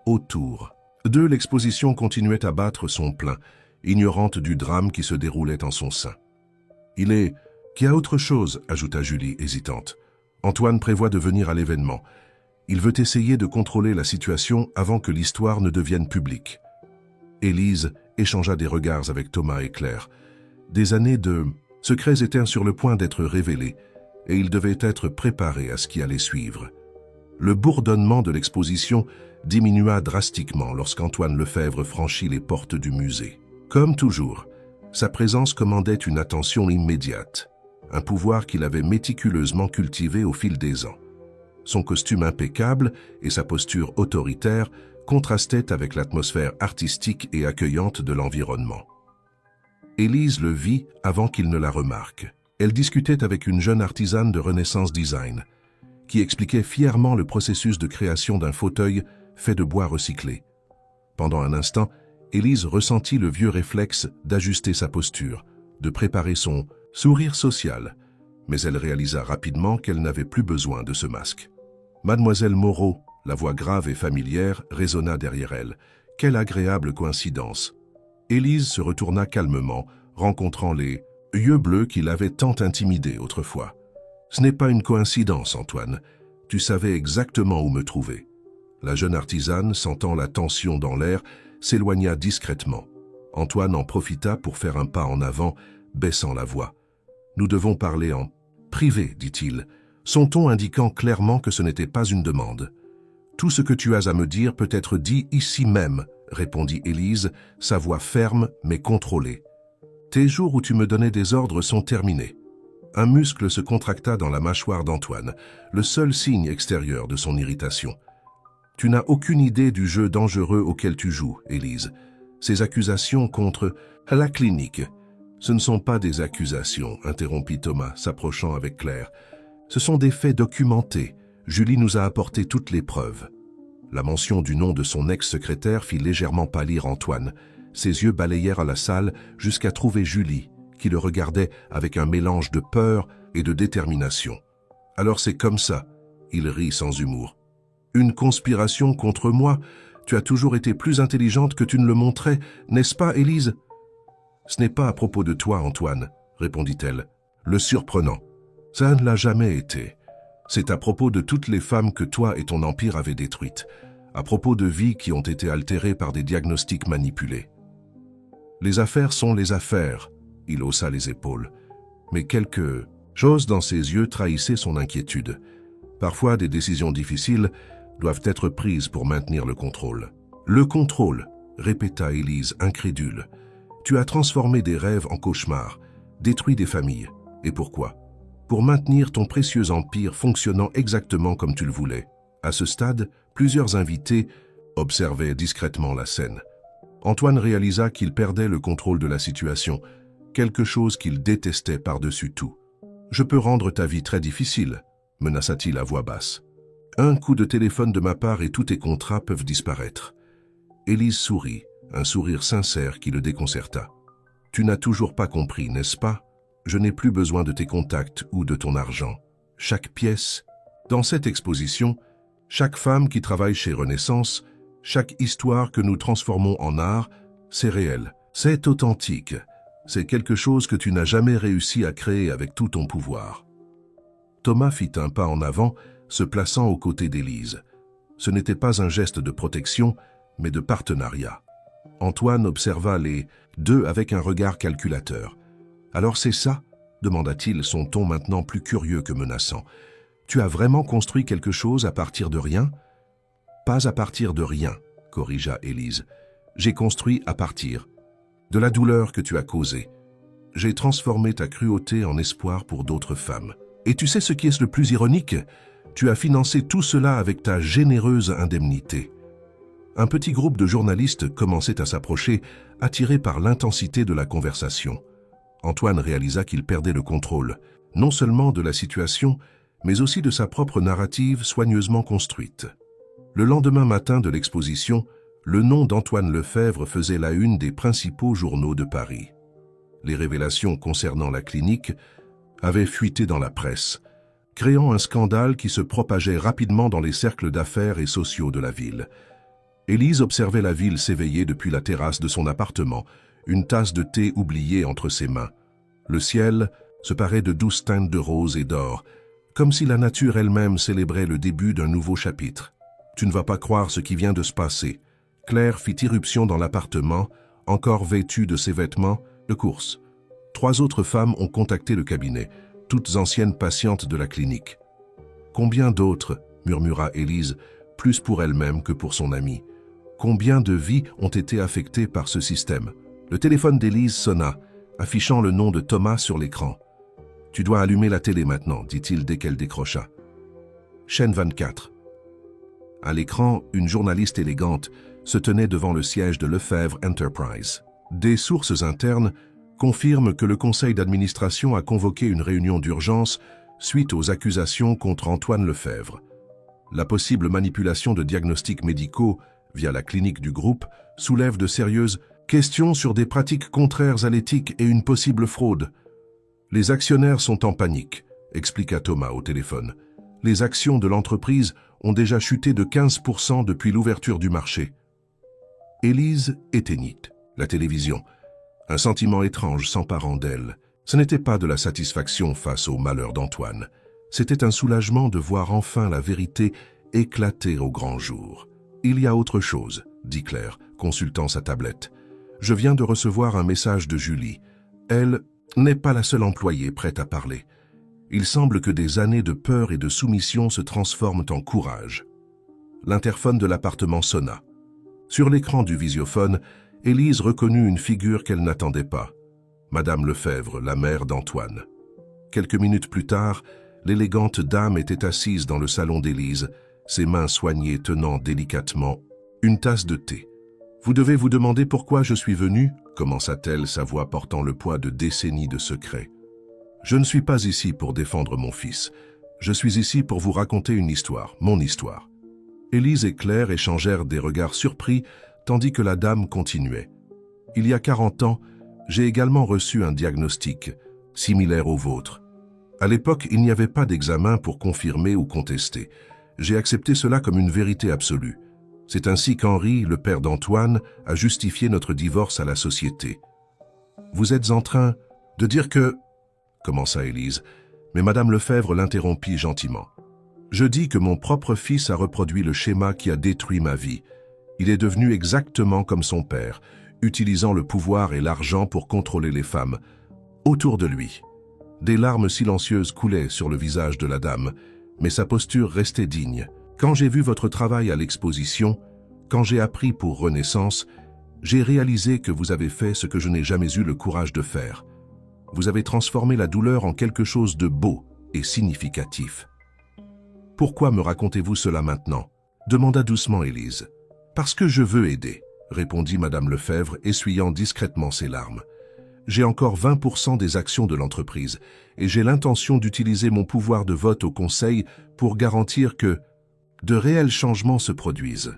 Speaker 1: Autour d'eux, l'exposition continuait à battre son plein, ignorante du drame qui se déroulait en son sein. « Il y a autre chose, ajouta Julie, hésitante. Antoine prévoit de venir à l'événement. Il veut essayer de contrôler la situation avant que l'histoire ne devienne publique. » Élise échangea des regards avec Thomas et Claire. Des années de secrets étaient sur le point d'être révélés, et ils devaient être préparés à ce qui allait suivre. Le bourdonnement de l'exposition diminua drastiquement lorsqu'Antoine Lefebvre franchit les portes du musée. Comme toujours, sa présence commandait une attention immédiate, un pouvoir qu'il avait méticuleusement cultivé au fil des ans. Son costume impeccable et sa posture autoritaire contrastaient avec l'atmosphère artistique et accueillante de l'environnement. Élise le vit avant qu'il ne la remarque. Elle discutait avec une jeune artisane de Renaissance Design, qui expliquait fièrement le processus de création d'un fauteuil fait de bois recyclé. Pendant un instant, Élise ressentit le vieux réflexe d'ajuster sa posture, de préparer son sourire social, mais elle réalisa rapidement qu'elle n'avait plus besoin de ce masque. Mademoiselle Moreau, la voix grave et familière, résonna derrière elle. Quelle agréable coïncidence! Élise se retourna calmement, rencontrant les yeux bleus qui l'avaient tant intimidée autrefois. « Ce n'est pas une coïncidence, Antoine. Tu savais exactement où me trouver. » La jeune artisane, sentant la tension dans l'air, s'éloigna discrètement. Antoine en profita pour faire un pas en avant, baissant la voix. « Nous devons parler en privé, dit-il, son ton indiquant clairement que ce n'était pas une demande. « Tout ce que tu as à me dire peut être dit ici même, » répondit Élise, sa voix ferme mais contrôlée. « Tes jours où tu me donnais des ordres sont terminés. » Un muscle se contracta dans la mâchoire d'Antoine, le seul signe extérieur de son irritation. « Tu n'as aucune idée du jeu dangereux auquel tu joues, Élise. Ces accusations contre la clinique. » « Ce ne sont pas des accusations, » interrompit Thomas, s'approchant avec Claire. « Ce sont des faits documentés. Julie nous a apporté toutes les preuves. » La mention du nom de son ex-secrétaire fit légèrement pâlir Antoine. Ses yeux balayèrent à la salle jusqu'à trouver Julie, qui le regardait avec un mélange de peur et de détermination. « Alors c'est comme ça. » Il rit sans humour. « Une conspiration contre moi? Tu as toujours été plus intelligente que tu ne le montrais, n'est-ce pas, Élise ?»« Ce n'est pas à propos de toi, Antoine, » répondit-elle. « Le surprenant. Ça ne l'a jamais été. C'est à propos de toutes les femmes que toi et ton empire avez détruites, à propos de vies qui ont été altérées par des diagnostics manipulés. Les affaires sont les affaires. » Il haussa les épaules. Mais quelque chose dans ses yeux trahissait son inquiétude. Parfois, des décisions difficiles doivent être prises pour maintenir le contrôle. « Le contrôle, » répéta Élise, incrédule. « Tu as transformé des rêves en cauchemars, détruit des familles. Et pourquoi ? Pour maintenir ton précieux empire fonctionnant exactement comme tu le voulais. » À ce stade, plusieurs invités observaient discrètement la scène. Antoine réalisa qu'il perdait le contrôle de la situation, quelque chose qu'il détestait par-dessus tout. « Je peux rendre ta vie très difficile, » menaça-t-il à voix basse. « Un coup de téléphone de ma part et tous tes contrats peuvent disparaître. » Élise sourit, un sourire sincère qui le déconcerta. « Tu n'as toujours pas compris, n'est-ce pas ? Je n'ai plus besoin de tes contacts ou de ton argent. Chaque pièce, dans cette exposition, chaque femme qui travaille chez Renaissance, chaque histoire que nous transformons en art, c'est réel, c'est authentique. C'est quelque chose que tu n'as jamais réussi à créer avec tout ton pouvoir. » Thomas fit un pas en avant, se plaçant aux côtés d'Élise. Ce n'était pas un geste de protection, mais de partenariat. Antoine observa les deux avec un regard calculateur. « Alors c'est ça ?» demanda-t-il, son ton maintenant plus curieux que menaçant. « Tu as vraiment construit quelque chose à partir de rien ?»« Pas à partir de rien, » corrigea Élise. « J'ai construit à partir de la douleur que tu as causée. J'ai transformé ta cruauté en espoir pour d'autres femmes. Et tu sais ce qui est le plus ironique? Tu as financé tout cela avec ta généreuse indemnité. » Un petit groupe de journalistes commençait à s'approcher, attirés par l'intensité de la conversation. Antoine réalisa qu'il perdait le contrôle, non seulement de la situation, mais aussi de sa propre narrative soigneusement construite. Le lendemain matin de l'exposition, le nom d'Antoine Lefebvre faisait la une des principaux journaux de Paris. Les révélations concernant la clinique avaient fuité dans la presse, créant un scandale qui se propageait rapidement dans les cercles d'affaires et sociaux de la ville. Élise observait la ville s'éveiller depuis la terrasse de son appartement, une tasse de thé oubliée entre ses mains. Le ciel se parait de douces teintes de rose et d'or, comme si la nature elle-même célébrait le début d'un nouveau chapitre. « Tu ne vas pas croire ce qui vient de se passer. » Claire fit irruption dans l'appartement, encore vêtue de ses vêtements de course. 3 autres femmes ont contacté le cabinet, toutes anciennes patientes de la clinique. « Combien d'autres ?» murmura Élise, plus pour elle-même que pour son amie. Combien de vies ont été affectées par ce système? Le téléphone d'Élise sonna, affichant le nom de Thomas sur l'écran. « Tu dois allumer la télé maintenant, dit-il dès qu'elle décrocha. Chaîne 24. À l'écran, une journaliste élégante se tenait devant le siège de Lefebvre Enterprise. Des sources internes confirment que le conseil d'administration a convoqué une réunion d'urgence suite aux accusations contre Antoine Lefebvre. La possible manipulation de diagnostics médicaux via la clinique du groupe soulève de sérieuses questions sur des pratiques contraires à l'éthique et une possible fraude. Les actionnaires sont en panique, expliqua Thomas au téléphone. Les actions de l'entreprise ont déjà chuté de 15% depuis l'ouverture du marché. Élise éteignit la télévision. Un sentiment étrange s'emparant d'elle. Ce n'était pas de la satisfaction face au malheur d'Antoine. C'était un soulagement de voir enfin la vérité éclater au grand jour. « Il y a autre chose, » dit Claire, consultant sa tablette. « Je viens de recevoir un message de Julie. Elle n'est pas la seule employée prête à parler. Il semble que des années de peur et de soumission se transforment en courage. » L'interphone de l'appartement sonna. Sur l'écran du visiophone, Élise reconnut une figure qu'elle n'attendait pas. Madame Lefebvre, la mère d'Antoine. Quelques minutes plus tard, l'élégante dame était assise dans le salon d'Élise, ses mains soignées tenant délicatement une tasse de thé. « Vous devez vous demander pourquoi je suis venue » commença-t-elle, sa voix portant le poids de décennies de secrets. « Je ne suis pas ici pour défendre mon fils. Je suis ici pour vous raconter une histoire, mon histoire. » Élise et Claire échangèrent des regards surpris, tandis que la dame continuait. « Il y a 40 ans, j'ai également reçu un diagnostic, similaire au vôtre. À l'époque, il n'y avait pas d'examen pour confirmer ou contester. J'ai accepté cela comme une vérité absolue. C'est ainsi qu'Henri, le père d'Antoine, a justifié notre divorce à la société. Vous êtes en train de dire que... » commença Élise, mais Madame Lefebvre l'interrompit gentiment. « Je dis que mon propre fils a reproduit le schéma qui a détruit ma vie. Il est devenu exactement comme son père, utilisant le pouvoir et l'argent pour contrôler les femmes. Autour de lui. » Des larmes silencieuses coulaient sur le visage de la dame, mais sa posture restait digne. « Quand j'ai vu votre travail à l'exposition, quand j'ai appris pour Renaissance, j'ai réalisé que vous avez fait ce que je n'ai jamais eu le courage de faire. Vous avez transformé la douleur en quelque chose de beau et significatif. Pourquoi me racontez-vous cela maintenant ?» demanda doucement Élise. « Parce que je veux aider, » répondit Madame Lefebvre, essuyant discrètement ses larmes. « J'ai encore 20% des actions de l'entreprise et j'ai l'intention d'utiliser mon pouvoir de vote au conseil pour garantir que de réels changements se produisent. »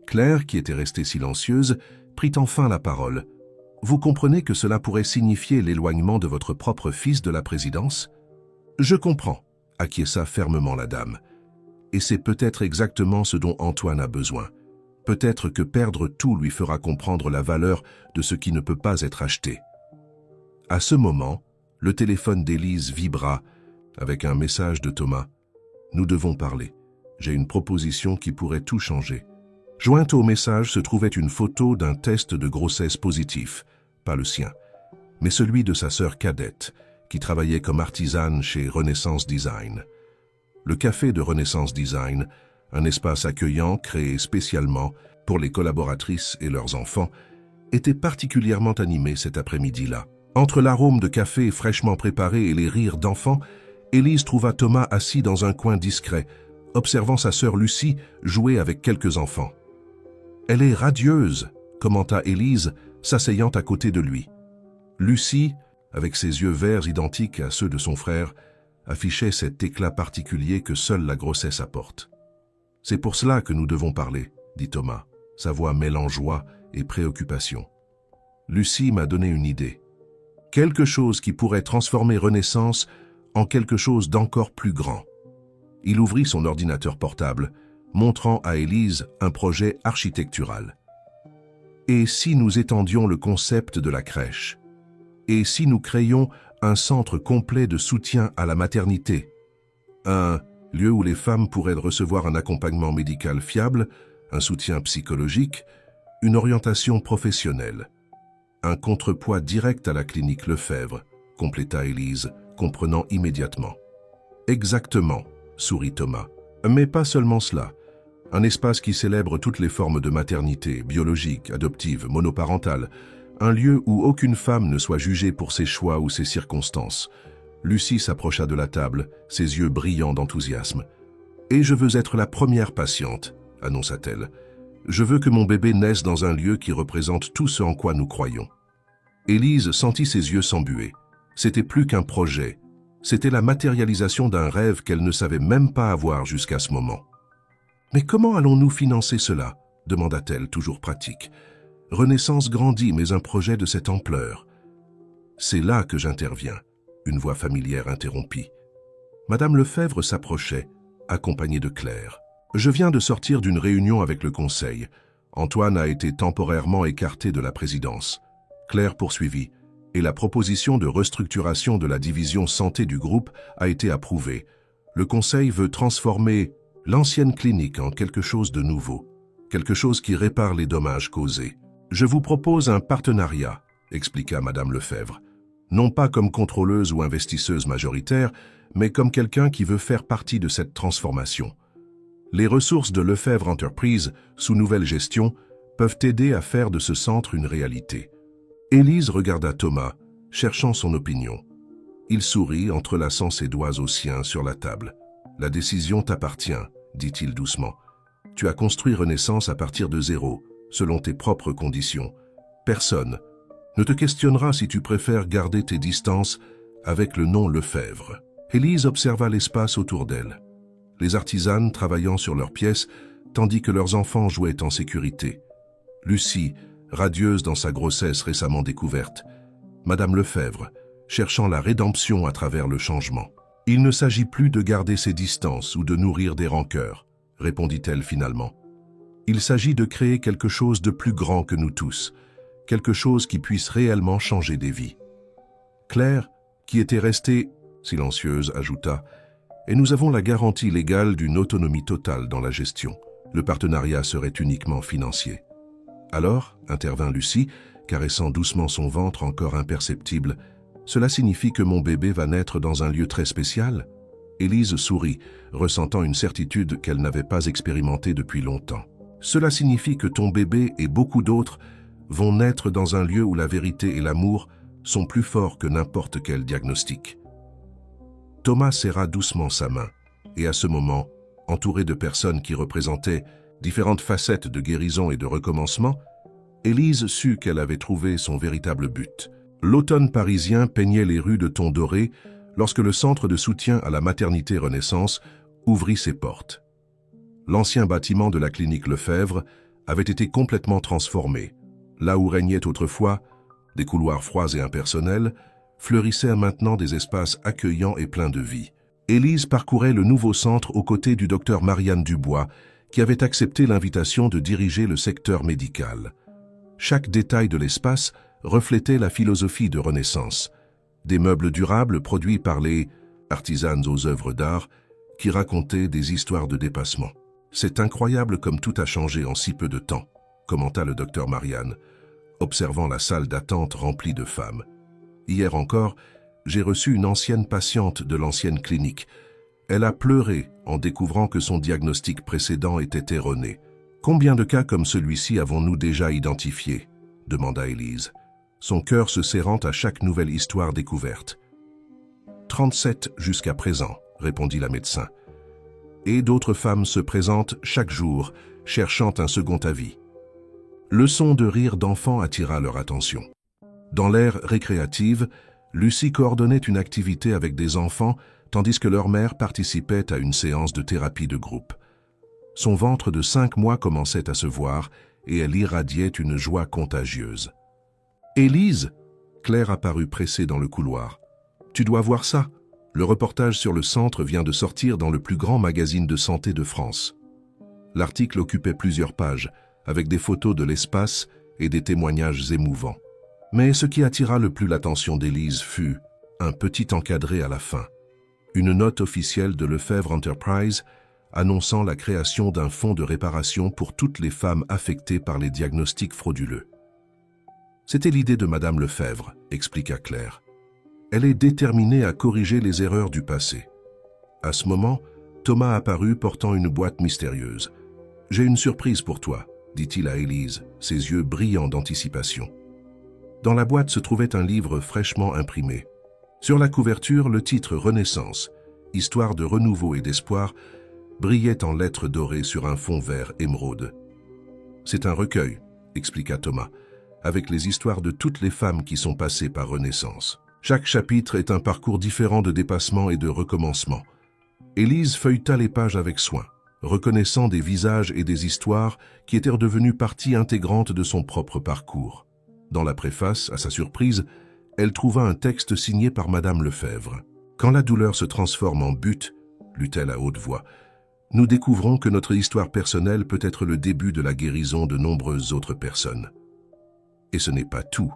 Speaker 1: Claire, qui était restée silencieuse, prit enfin la parole. « Vous comprenez que cela pourrait signifier l'éloignement de votre propre fils de la présidence ?»« Je comprends, » acquiesça fermement la dame. « Et c'est peut-être exactement ce dont Antoine a besoin. Peut-être que perdre tout lui fera comprendre la valeur de ce qui ne peut pas être acheté. » À ce moment, le téléphone d'Élise vibra avec un message de Thomas. « Nous devons parler. J'ai une proposition qui pourrait tout changer. » Jointe au message se trouvait une photo d'un test de grossesse positif, pas le sien, mais celui de sa sœur cadette, qui travaillait comme artisane chez Renaissance Design. Le café de Renaissance Design, un espace accueillant créé spécialement pour les collaboratrices et leurs enfants, était particulièrement animée cet après-midi-là. Entre l'arôme de café fraîchement préparé et les rires d'enfants, Élise trouva Thomas assis dans un coin discret, observant sa sœur Lucie jouer avec quelques enfants. « Elle est radieuse », commenta Élise, s'asseyant à côté de lui. Lucie, avec ses yeux verts identiques à ceux de son frère, affichait cet éclat particulier que seule la grossesse apporte. « C'est pour cela que nous devons parler, » dit Thomas, sa voix mêlant joie et préoccupation. « Lucie m'a donné une idée. Quelque chose qui pourrait transformer Renaissance en quelque chose d'encore plus grand. » Il ouvrit son ordinateur portable, montrant à Élise un projet architectural. « Et si nous étendions le concept de la crèche? Et si nous créions un centre complet de soutien à la maternité? Un lieu où les femmes pourraient recevoir un accompagnement médical fiable, un soutien psychologique, une orientation professionnelle. Un contrepoids direct à la clinique Lefebvre, compléta Élise, comprenant immédiatement. « Exactement, » sourit Thomas. « Mais pas seulement cela. Un espace qui célèbre toutes les formes de maternité, biologique, adoptive, monoparentale. Un lieu où aucune femme ne soit jugée pour ses choix ou ses circonstances. » Lucie s'approcha de la table, ses yeux brillants d'enthousiasme. « Et je veux être la première patiente, » annonça-t-elle. « Je veux que mon bébé naisse dans un lieu qui représente tout ce en quoi nous croyons. » Élise sentit ses yeux s'embuer. C'était plus qu'un projet. C'était la matérialisation d'un rêve qu'elle ne savait même pas avoir jusqu'à ce moment. « Mais comment allons-nous financer cela ?» demanda-t-elle, toujours pratique. « Renaissance grandit, mais un projet de cette ampleur. »« C'est là que j'interviens, » une voix familière interrompit. Madame Lefebvre s'approchait, accompagnée de Claire. « Je viens de sortir d'une réunion avec le conseil. Antoine a été temporairement écarté de la présidence. » Claire poursuivit. « Et la proposition de restructuration de la division santé du groupe a été approuvée. Le conseil veut transformer l'ancienne clinique en quelque chose de nouveau, quelque chose qui répare les dommages causés. Je vous propose un partenariat, » expliqua Madame Lefebvre. « Non pas comme contrôleuse ou investisseuse majoritaire, mais comme quelqu'un qui veut faire partie de cette transformation. Les ressources de Lefebvre Enterprise, sous nouvelle gestion, peuvent aider à faire de ce centre une réalité. » Élise regarda Thomas, cherchant son opinion. Il sourit, entrelaçant ses doigts aux siens sur la table. « La décision t'appartient, » dit-il doucement. « Tu as construit Renaissance à partir de zéro, selon tes propres conditions. Personne ne te questionnera si tu préfères garder tes distances avec le nom Lefebvre. » Élise observa l'espace autour d'elle. Les artisanes travaillant sur leurs pièces, tandis que leurs enfants jouaient en sécurité. Lucie, radieuse dans sa grossesse récemment découverte. Madame Lefebvre, cherchant la rédemption à travers le changement. « Il ne s'agit plus de garder ses distances ou de nourrir des rancœurs, » répondit-elle finalement. « Il s'agit de créer quelque chose de plus grand que nous tous, quelque chose qui puisse réellement changer des vies. » Claire, qui était restée silencieuse, ajouta « Et nous avons la garantie légale d'une autonomie totale dans la gestion. Le partenariat serait uniquement financier. » « Alors, intervint Lucie, caressant doucement son ventre encore imperceptible, cela signifie que mon bébé va naître dans un lieu très spécial ?» Élise sourit, ressentant une certitude qu'elle n'avait pas expérimentée depuis longtemps. « Cela signifie que ton bébé et beaucoup d'autres vont naître dans un lieu où la vérité et l'amour sont plus forts que n'importe quel diagnostic. » Thomas serra doucement sa main, et à ce moment, entouré de personnes qui représentaient différentes facettes de guérison et de recommencement, Élise sut qu'elle avait trouvé son véritable but. L'automne parisien peignait les rues de tons dorés lorsque le centre de soutien à la maternité Renaissance ouvrit ses portes. L'ancien bâtiment de la clinique Lefebvre avait été complètement transformé. Là où régnaient autrefois des couloirs froids et impersonnels, fleurissaient maintenant des espaces accueillants et pleins de vie. Élise parcourait le nouveau centre aux côtés du docteur Marianne Dubois, qui avait accepté l'invitation de diriger le secteur médical. Chaque détail de l'espace reflétait la philosophie de Renaissance. Des meubles durables produits par les artisanes aux œuvres d'art qui racontaient des histoires de dépassement. « C'est incroyable comme tout a changé en si peu de temps », commenta le docteur Marianne, observant la salle d'attente remplie de femmes. « Hier encore, j'ai reçu une ancienne patiente de l'ancienne clinique. Elle a pleuré en découvrant que son diagnostic précédent était erroné. Combien de cas comme celui-ci avons-nous déjà identifiés ? demanda Élise, son cœur se serrant à chaque nouvelle histoire découverte. 37 jusqu'à présent, répondit la médecin. Et d'autres femmes se présentent chaque jour, cherchant un second avis. Le son de rire d'enfants attira leur attention. Dans l'aire récréative, Lucie coordonnait une activité avec des enfants, tandis que leur mère participait à une séance de thérapie de groupe. Son ventre de 5 mois commençait à se voir et elle irradiait une joie contagieuse. « Élise !» Claire apparut pressée dans le couloir. « Tu dois voir ça. Le reportage sur le centre vient de sortir dans le plus grand magazine de santé de France. » L'article occupait plusieurs pages, avec des photos de l'espace et des témoignages émouvants. Mais ce qui attira le plus l'attention d'Élise fut un petit encadré à la fin. Une note officielle de Lefebvre Enterprise annonçant la création d'un fonds de réparation pour toutes les femmes affectées par les diagnostics frauduleux. C'était l'idée de Madame Lefebvre, expliqua Claire. Elle est déterminée à corriger les erreurs du passé. À ce moment, Thomas apparut portant une boîte mystérieuse. « J'ai une surprise pour toi », dit-il à Élise, ses yeux brillants d'anticipation. Dans la boîte se trouvait un livre fraîchement imprimé. Sur la couverture, le titre « Renaissance », histoire de renouveau et d'espoir, brillait en lettres dorées sur un fond vert émeraude. « C'est un recueil », expliqua Thomas, avec les histoires de toutes les femmes qui sont passées par Renaissance. Chaque chapitre est un parcours différent de dépassement et de recommencement. Élise feuilleta les pages avec soin, reconnaissant des visages et des histoires qui étaient devenus partie intégrante de son propre parcours. Dans la préface, à sa surprise, elle trouva un texte signé par Madame Lefebvre. « Quand la douleur se transforme en but, lut-elle à haute voix, nous découvrons que notre histoire personnelle peut être le début de la guérison de nombreuses autres personnes. » Et ce n'est pas tout,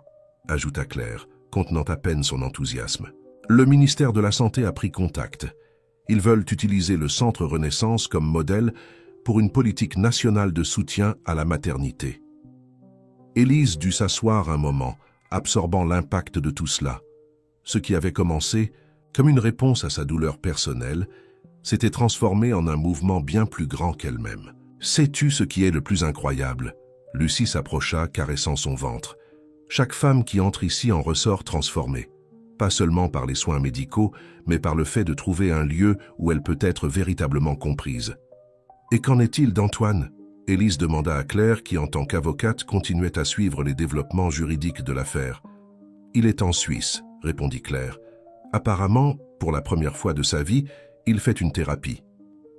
Speaker 1: ajouta Claire, contenant à peine son enthousiasme. Le ministère de la Santé a pris contact. Ils veulent utiliser le Centre Renaissance comme modèle pour une politique nationale de soutien à la maternité. Élise dut s'asseoir un moment, absorbant l'impact de tout cela. Ce qui avait commencé comme une réponse à sa douleur personnelle s'était transformé en un mouvement bien plus grand qu'elle-même. « Sais-tu ce qui est le plus incroyable ?» Lucie s'approcha, caressant son ventre. « Chaque femme qui entre ici en ressort transformée. Pas seulement par les soins médicaux, mais par le fait de trouver un lieu où elle peut être véritablement comprise. »« Et qu'en est-il d'Antoine ?» Élise demanda à Claire, qui en tant qu'avocate continuait à suivre les développements juridiques de l'affaire. « Il est en Suisse, » répondit Claire. « Apparemment, pour la première fois de sa vie, il fait une thérapie.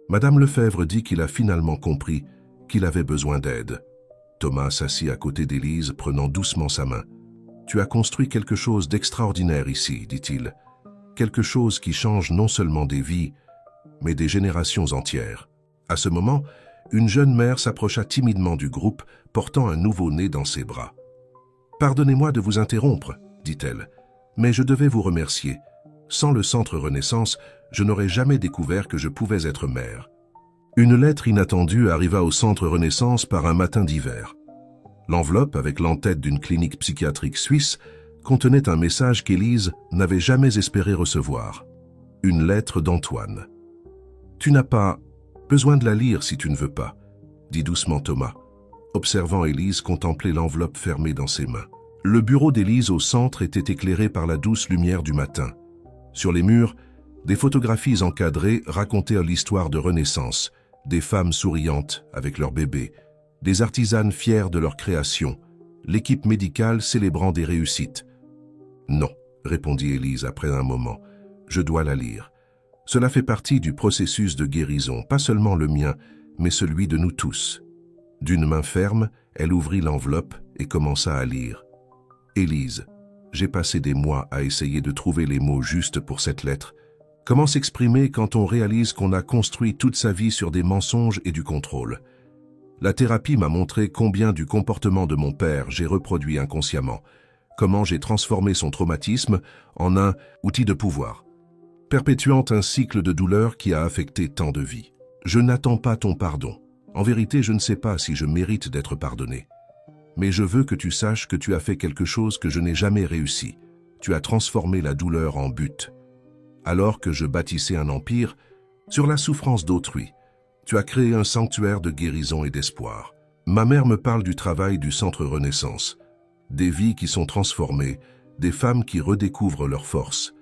Speaker 1: Madame Lefebvre dit qu'il a finalement compris qu'il avait besoin d'aide. » Thomas s'assit à côté d'Élise, prenant doucement sa main. « Tu as construit quelque chose d'extraordinaire ici, dit-il. Quelque chose qui change non seulement des vies, mais des générations entières. » À ce moment, une jeune mère s'approcha timidement du groupe, portant un nouveau-né dans ses bras. « Pardonnez-moi de vous interrompre, dit-elle, mais je devais vous remercier. Sans le Centre Renaissance, je n'aurais jamais découvert que je pouvais être mère. » Une lettre inattendue arriva au Centre Renaissance par un matin d'hiver. L'enveloppe, avec l'entête d'une clinique psychiatrique suisse, contenait un message qu'Élise n'avait jamais espéré recevoir. Une lettre d'Antoine. « Tu n'as pas besoin de la lire si tu ne veux pas, » dit doucement Thomas, observant Élise contempler l'enveloppe fermée dans ses mains. Le bureau d'Élise au centre était éclairé par la douce lumière du matin. Sur les murs, des photographies encadrées racontaient l'histoire de Renaissance, des femmes souriantes avec leurs bébés, des artisanes fières de leur création, l'équipe médicale célébrant des réussites. « Non, » répondit Élise après un moment, « je dois la lire. Cela fait partie du processus de guérison, pas seulement le mien, mais celui de nous tous. » D'une main ferme, elle ouvrit l'enveloppe et commença à lire. « Élise, j'ai passé des mois à essayer de trouver les mots justes pour cette lettre. Comment s'exprimer quand on réalise qu'on a construit toute sa vie sur des mensonges et du contrôle? La thérapie m'a montré combien du comportement de mon père j'ai reproduit inconsciemment, comment j'ai transformé son traumatisme en un outil de pouvoir, perpétuant un cycle de douleur qui a affecté tant de vies. Je n'attends pas ton pardon. En vérité, je ne sais pas si je mérite d'être pardonné. Mais je veux que tu saches que tu as fait quelque chose que je n'ai jamais réussi. Tu as transformé la douleur en but. Alors que je bâtissais un empire sur la souffrance d'autrui, tu as créé un sanctuaire de guérison et d'espoir. Ma mère me parle du travail du Centre Renaissance. des vies qui sont transformées, des femmes qui redécouvrent leur force.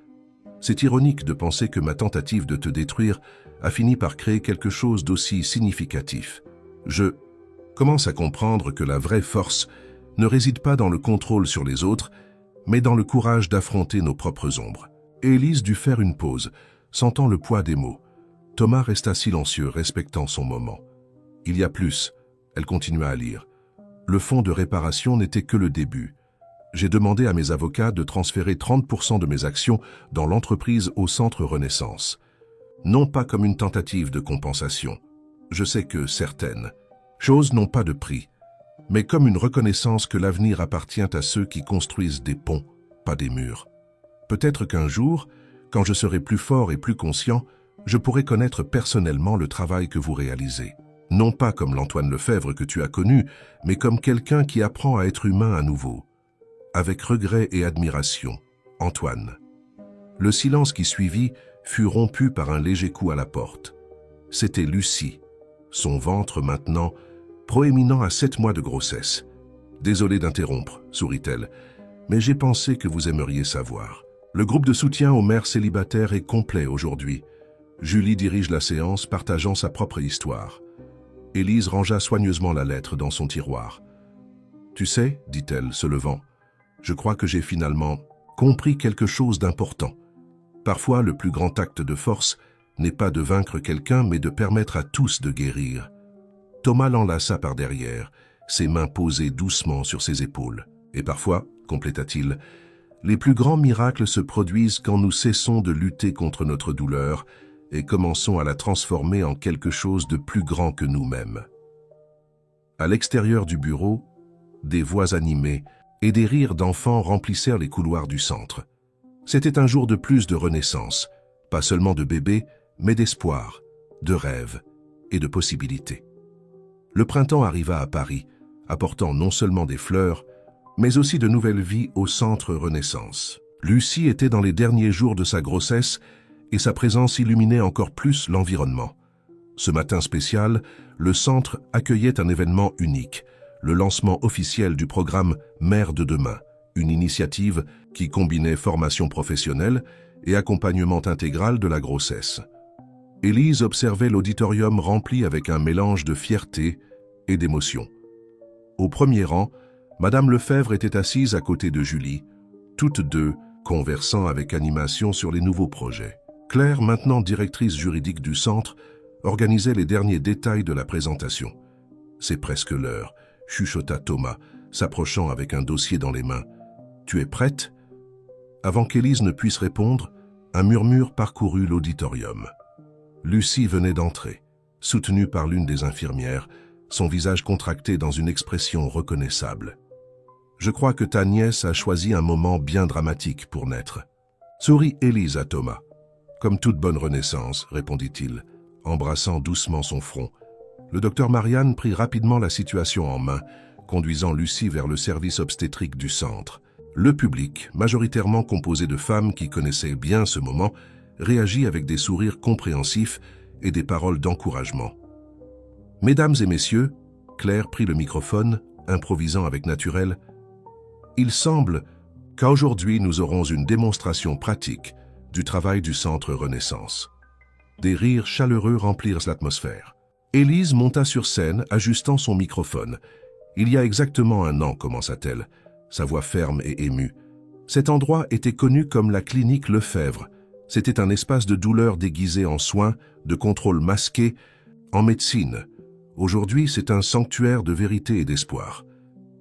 Speaker 1: C'est ironique de penser que ma tentative de te détruire a fini par créer quelque chose d'aussi significatif. Je commence à comprendre que la vraie force ne réside pas dans le contrôle sur les autres, mais dans le courage d'affronter nos propres ombres. Élise dut faire une pause, sentant le poids des mots. Thomas resta silencieux, respectant son moment. Il y a plus, elle continua à lire. Le fonds de réparation n'était que le début. J'ai demandé à mes avocats de transférer 30% de mes actions dans l'entreprise au Centre Renaissance. Non pas comme une tentative de compensation. Je sais que certaines choses n'ont pas de prix, mais comme une reconnaissance que l'avenir appartient à ceux qui construisent des ponts, pas des murs. Peut-être qu'un jour, quand je serai plus fort et plus conscient, je pourrai connaître personnellement le travail que vous réalisez. Non pas comme l'Antoine Lefebvre que tu as connu, mais comme quelqu'un qui apprend à être humain à nouveau. Avec regret et admiration, Antoine. Le silence qui suivit fut rompu par un léger coup à la porte. C'était Lucie, son ventre maintenant proéminent à 7 mois de grossesse. « Désolé d'interrompre, sourit-elle, mais j'ai pensé que vous aimeriez savoir. Le groupe de soutien aux mères célibataires est complet aujourd'hui. Julie dirige la séance, partageant sa propre histoire. Élise rangea soigneusement la lettre dans son tiroir. « Tu sais, dit-elle, se levant, je crois que j'ai finalement compris quelque chose d'important. Parfois, le plus grand acte de force n'est pas de vaincre quelqu'un, mais de permettre à tous de guérir. » Thomas l'enlaça par derrière, ses mains posées doucement sur ses épaules. « Et parfois, compléta-t-il, les plus grands miracles se produisent quand nous cessons de lutter contre notre douleur et commençons à la transformer en quelque chose de plus grand que nous-mêmes. » À l'extérieur du bureau, des voix animées et des rires d'enfants remplissèrent les couloirs du centre. C'était un jour de plus de renaissance, pas seulement de bébés, mais d'espoir, de rêves et de possibilités. Le printemps arriva à Paris, apportant non seulement des fleurs, mais aussi de nouvelles vies au Centre Renaissance. Lucie était dans les derniers jours de sa grossesse et sa présence illuminait encore plus l'environnement. Ce matin spécial, le centre accueillait un événement unique, le lancement officiel du programme Mère de demain, une initiative qui combinait formation professionnelle et accompagnement intégral de la grossesse. Élise observait l'auditorium rempli avec un mélange de fierté et d'émotion. Au premier rang, Madame Lefebvre était assise à côté de Julie, toutes deux conversant avec animation sur les nouveaux projets. Claire, maintenant directrice juridique du centre, organisait les derniers détails de la présentation. « C'est presque l'heure », chuchota Thomas, s'approchant avec un dossier dans les mains. « Tu es prête ?» Avant qu'Élise ne puisse répondre, un murmure parcourut l'auditorium. Lucie venait d'entrer, soutenue par l'une des infirmières, son visage contracté dans une expression reconnaissable. « Je crois que ta nièce a choisi un moment bien dramatique pour naître. » Sourit Élise à Thomas. « Comme toute bonne renaissance, répondit-il, embrassant doucement son front. Le docteur Marianne prit rapidement la situation en main, conduisant Lucie vers le service obstétrique du centre. Le public, majoritairement composé de femmes qui connaissaient bien ce moment, réagit avec des sourires compréhensifs et des paroles d'encouragement. « Mesdames et messieurs, » Claire prit le microphone, improvisant avec naturel, « il semble qu'aujourd'hui nous aurons une démonstration pratique du travail du Centre Renaissance. » Des rires chaleureux remplirent l'atmosphère. Élise monta sur scène, ajustant son microphone. « Il y a exactement 1 an, commença-t-elle, sa voix ferme et émue. Cet endroit était connu comme la clinique Lefebvre. C'était un espace de douleur déguisé en soins, de contrôle masqué, en médecine. Aujourd'hui, c'est un sanctuaire de vérité et d'espoir. »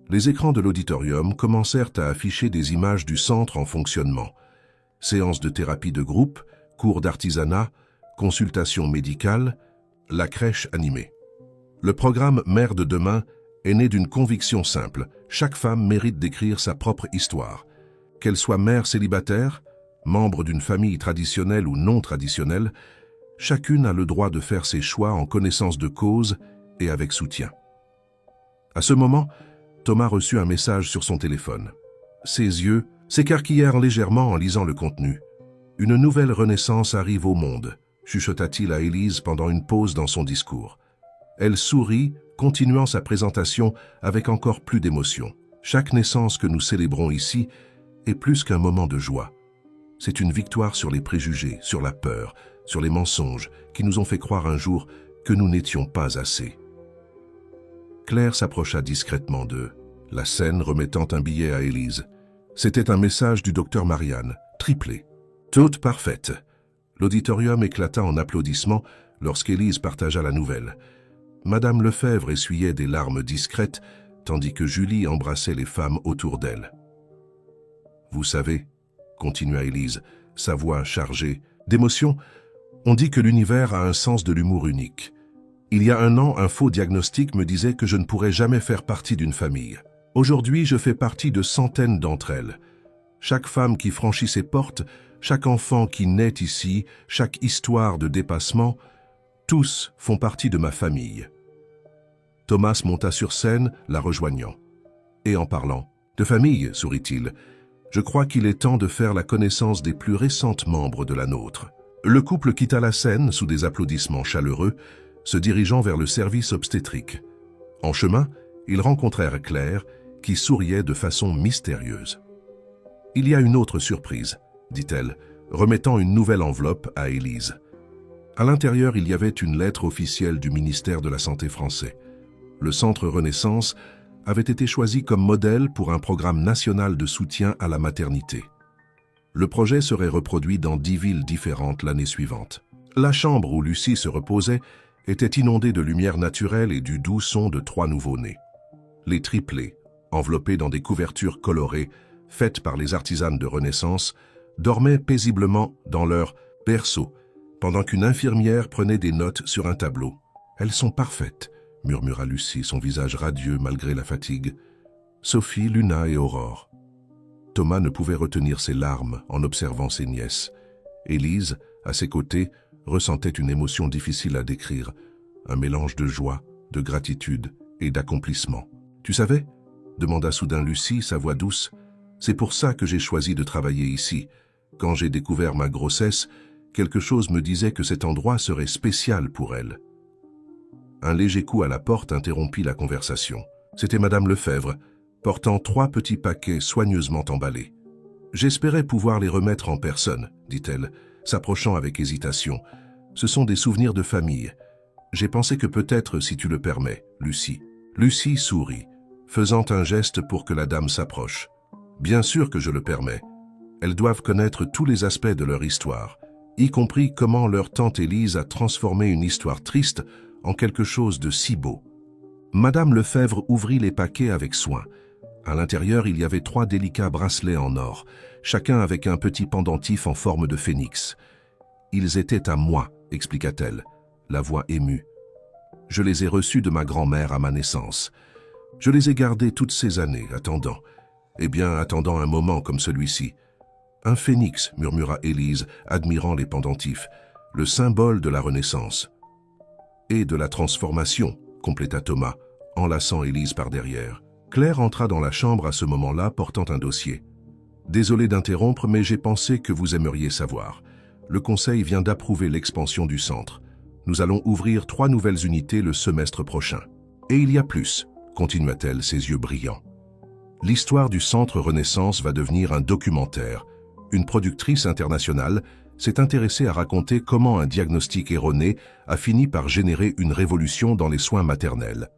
Speaker 1: Les écrans de l'auditorium commencèrent à afficher des images du centre en fonctionnement. Séances de thérapie de groupe, cours d'artisanat, consultations médicales, la crèche animée. Le programme Mère de demain est né d'une conviction simple. Chaque femme mérite d'écrire sa propre histoire. Qu'elle soit mère célibataire, membre d'une famille traditionnelle ou non traditionnelle, chacune a le droit de faire ses choix en connaissance de cause et avec soutien. À ce moment, Thomas reçut un message sur son téléphone. Ses yeux s'écarquillèrent légèrement en lisant le contenu. « Une nouvelle renaissance arrive au monde », chuchota-t-il à Élise pendant une pause dans son discours. Elle sourit, continuant sa présentation avec encore plus d'émotion. « Chaque naissance que nous célébrons ici est plus qu'un moment de joie. C'est une victoire sur les préjugés, sur la peur, sur les mensonges qui nous ont fait croire un jour que nous n'étions pas assez. Claire s'approcha discrètement d'eux, la scène remettant un billet à Élise. C'était un message du docteur Marianne, triplé. Toute parfaite. L'auditorium éclata en applaudissements lorsqu'Élise partagea la nouvelle. Madame Lefebvre essuyait des larmes discrètes, tandis que Julie embrassait les femmes autour d'elle. « Vous savez, » continua Élise, sa voix chargée d'émotion, « on dit que l'univers a un sens de l'humour unique. Il y a un an, un faux diagnostic me disait que je ne pourrais jamais faire partie d'une famille. Aujourd'hui, je fais partie de centaines d'entre elles. Chaque femme qui franchit ces portes, chaque enfant qui naît ici, chaque histoire de dépassement, tous font partie de ma famille. » Thomas monta sur scène, la rejoignant. Et en parlant, « De famille, sourit-il, je crois qu'il est temps de faire la connaissance des plus récentes membres de la nôtre. » Le couple quitta la scène sous des applaudissements chaleureux, se dirigeant vers le service obstétrique. En chemin, ils rencontrèrent Claire, qui souriait de façon mystérieuse. « Il y a une autre surprise, » dit-elle, remettant une nouvelle enveloppe à Élise. À l'intérieur, il y avait une lettre officielle du ministère de la Santé français. Le Centre Renaissance avait été choisi comme modèle pour un programme national de soutien à la maternité. Le projet serait reproduit dans 10 villes différentes l'année suivante. La chambre où Lucie se reposait était inondée de lumière naturelle et du doux son de 3 nouveau-nés. Les triplés, enveloppés dans des couvertures colorées, faites par les artisanes de Renaissance, dormaient paisiblement dans leur berceau, pendant qu'une infirmière prenait des notes sur un tableau. « Elles sont parfaites », murmura Lucie, son visage radieux malgré la fatigue. Sophie, Luna et Aurore. Thomas ne pouvait retenir ses larmes en observant ses nièces. Élise, à ses côtés, ressentait une émotion difficile à décrire, un mélange de joie, de gratitude et d'accomplissement. « Tu savais ?» demanda soudain Lucie, sa voix douce. « C'est pour ça que j'ai choisi de travailler ici. Quand j'ai découvert ma grossesse, quelque chose me disait que cet endroit serait spécial pour elle. » Un léger coup à la porte interrompit la conversation. C'était Madame Lefebvre, portant 3 petits paquets soigneusement emballés. « J'espérais pouvoir les remettre en personne, » dit-elle, s'approchant avec hésitation. « Ce sont des souvenirs de famille. J'ai pensé que peut-être, si tu le permets, Lucie. » Lucie sourit, faisant un geste pour que la dame s'approche. « Bien sûr que je le permets. Elles doivent connaître tous les aspects de leur histoire, y compris comment leur tante Élise a transformé une histoire triste en quelque chose de si beau. » Madame Lefebvre ouvrit les paquets avec soin. À l'intérieur, il y avait 3 délicats bracelets en or, chacun avec un petit pendentif en forme de phénix. « Ils étaient à moi, » expliqua-t-elle, la voix émue. « Je les ai reçus de ma grand-mère à ma naissance. Je les ai gardés toutes ces années, attendant. Eh bien, attendant un moment comme celui-ci. »« Un phénix, » murmura Élise, admirant les pendentifs, « le symbole de la Renaissance. »« Et de la transformation, » compléta Thomas, enlaçant Élise par derrière. Claire entra dans la chambre à ce moment-là, portant un dossier. « Désolé d'interrompre, mais j'ai pensé que vous aimeriez savoir. Le Conseil vient d'approuver l'expansion du centre. Nous allons ouvrir 3 nouvelles unités le semestre prochain. Et il y a plus, » continua-t-elle, ses yeux brillants. « L'histoire du Centre Renaissance va devenir un documentaire. Une productrice internationale s'est intéressée à raconter comment un diagnostic erroné a fini par générer une révolution dans les soins maternels. »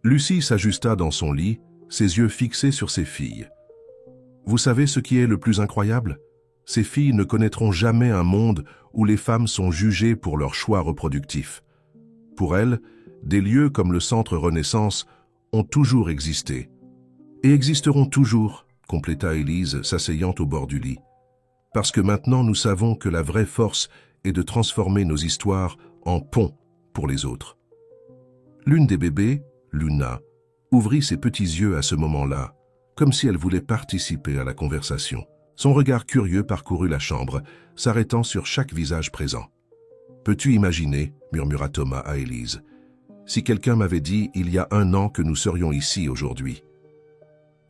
Speaker 1: Lucie s'ajusta dans son lit, ses yeux fixés sur ses filles. « Vous savez ce qui est le plus incroyable ? Ces filles ne connaîtront jamais un monde où les femmes sont jugées pour leurs choix reproductifs. Pour elles, des lieux comme le Centre Renaissance ont toujours existé. Et existeront toujours, » compléta Élise, s'asseyant au bord du lit. « Parce que maintenant nous savons que la vraie force est de transformer nos histoires en pont pour les autres. » L'une des bébés, Luna, ouvrit ses petits yeux à ce moment-là, comme si elle voulait participer à la conversation. Son regard curieux parcourut la chambre, s'arrêtant sur chaque visage présent. « Peux-tu imaginer, » murmura Thomas à Élise, « si quelqu'un m'avait dit il y a 1 an que nous serions ici aujourd'hui. »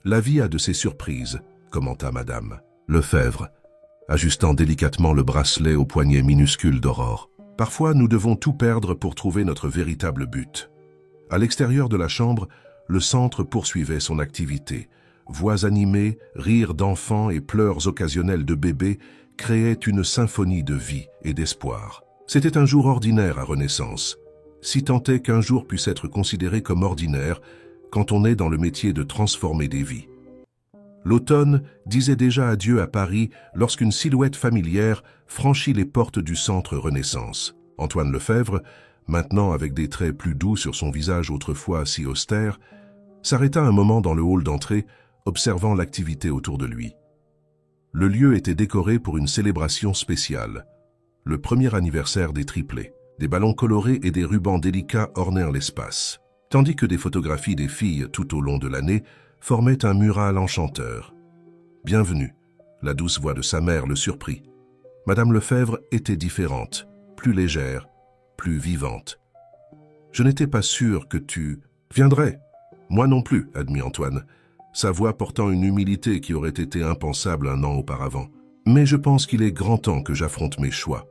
Speaker 1: « La vie a de ses surprises, » commenta Madame Lefebvre, ajustant délicatement le bracelet au poignet minuscule d'Aurore. « Parfois, nous devons tout perdre pour trouver notre véritable but. » À l'extérieur de la chambre, le centre poursuivait son activité, Voix animées, rires d'enfants et pleurs occasionnels de bébés créaient une symphonie de vie et d'espoir. C'était un jour ordinaire à Renaissance, si tant est qu'un jour puisse être considéré comme ordinaire quand on est dans le métier de transformer des vies. L'automne disait déjà adieu à Paris lorsqu'une silhouette familière franchit les portes du centre Renaissance. Antoine Lefebvre, maintenant avec des traits plus doux sur son visage autrefois si austère, s'arrêta un moment dans le hall d'entrée, observant l'activité autour de lui. Le lieu était décoré pour une célébration spéciale, le premier anniversaire des triplés. Des ballons colorés et des rubans délicats ornèrent l'espace, tandis que des photographies des filles tout au long de l'année formaient un mural enchanteur. « Bienvenue », la douce voix de sa mère le surprit. Madame Lefebvre était différente, plus légère, plus vivante. « Je n'étais pas sûr que tu viendrais. »« Moi non plus », admit Antoine, sa voix portant une humilité qui aurait été impensable un an auparavant. « Mais je pense qu'il est grand temps que j'affronte mes choix. »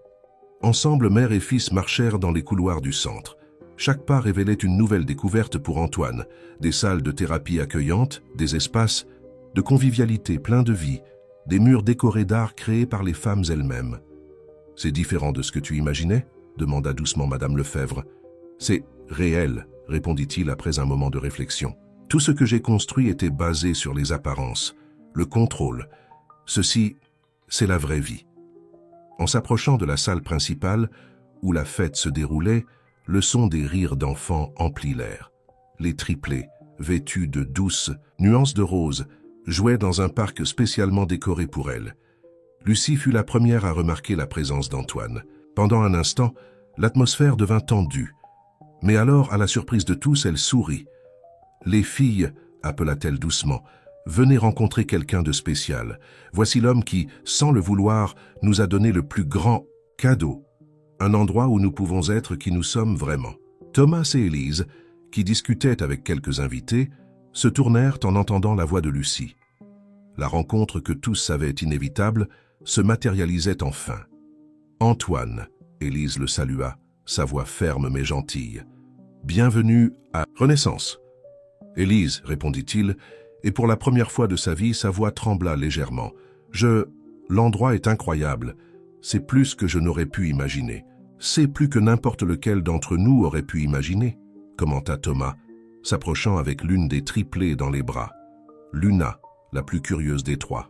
Speaker 1: Ensemble, mère et fils marchèrent dans les couloirs du centre. Chaque pas révélait une nouvelle découverte pour Antoine. Des salles de thérapie accueillantes, des espaces de convivialité pleins de vie, des murs décorés d'art créés par les femmes elles-mêmes. « C'est différent de ce que tu imaginais ?» demanda doucement Madame Lefebvre. « C'est réel », répondit-il après un moment de réflexion. « Tout ce que j'ai construit était basé sur les apparences, le contrôle. Ceci, c'est la vraie vie. » En s'approchant de la salle principale, où la fête se déroulait, le son des rires d'enfants emplit l'air. Les triplés, vêtus de douces nuances de rose, jouaient dans un parc spécialement décoré pour elles. Lucie fut la première à remarquer la présence d'Antoine. Pendant un instant, l'atmosphère devint tendue. Mais alors, à la surprise de tous, elle sourit. « Les filles », appela-t-elle doucement, « venez rencontrer quelqu'un de spécial. Voici l'homme qui, sans le vouloir, nous a donné le plus grand cadeau. Un endroit où nous pouvons être qui nous sommes vraiment. » Thomas et Élise, qui discutaient avec quelques invités, se tournèrent en entendant la voix de Lucie. La rencontre que tous savaient inévitable se matérialisait enfin. « Antoine », Élise le salua, sa voix ferme mais gentille. « Bienvenue à Renaissance. » « Élise, » répondit-il, et pour la première fois de sa vie, sa voix trembla légèrement. « L'endroit est incroyable. C'est plus que je n'aurais pu imaginer. C'est plus que n'importe lequel d'entre nous aurait pu imaginer, » commenta Thomas, s'approchant avec l'une des triplées dans les bras. Luna, la plus curieuse des trois.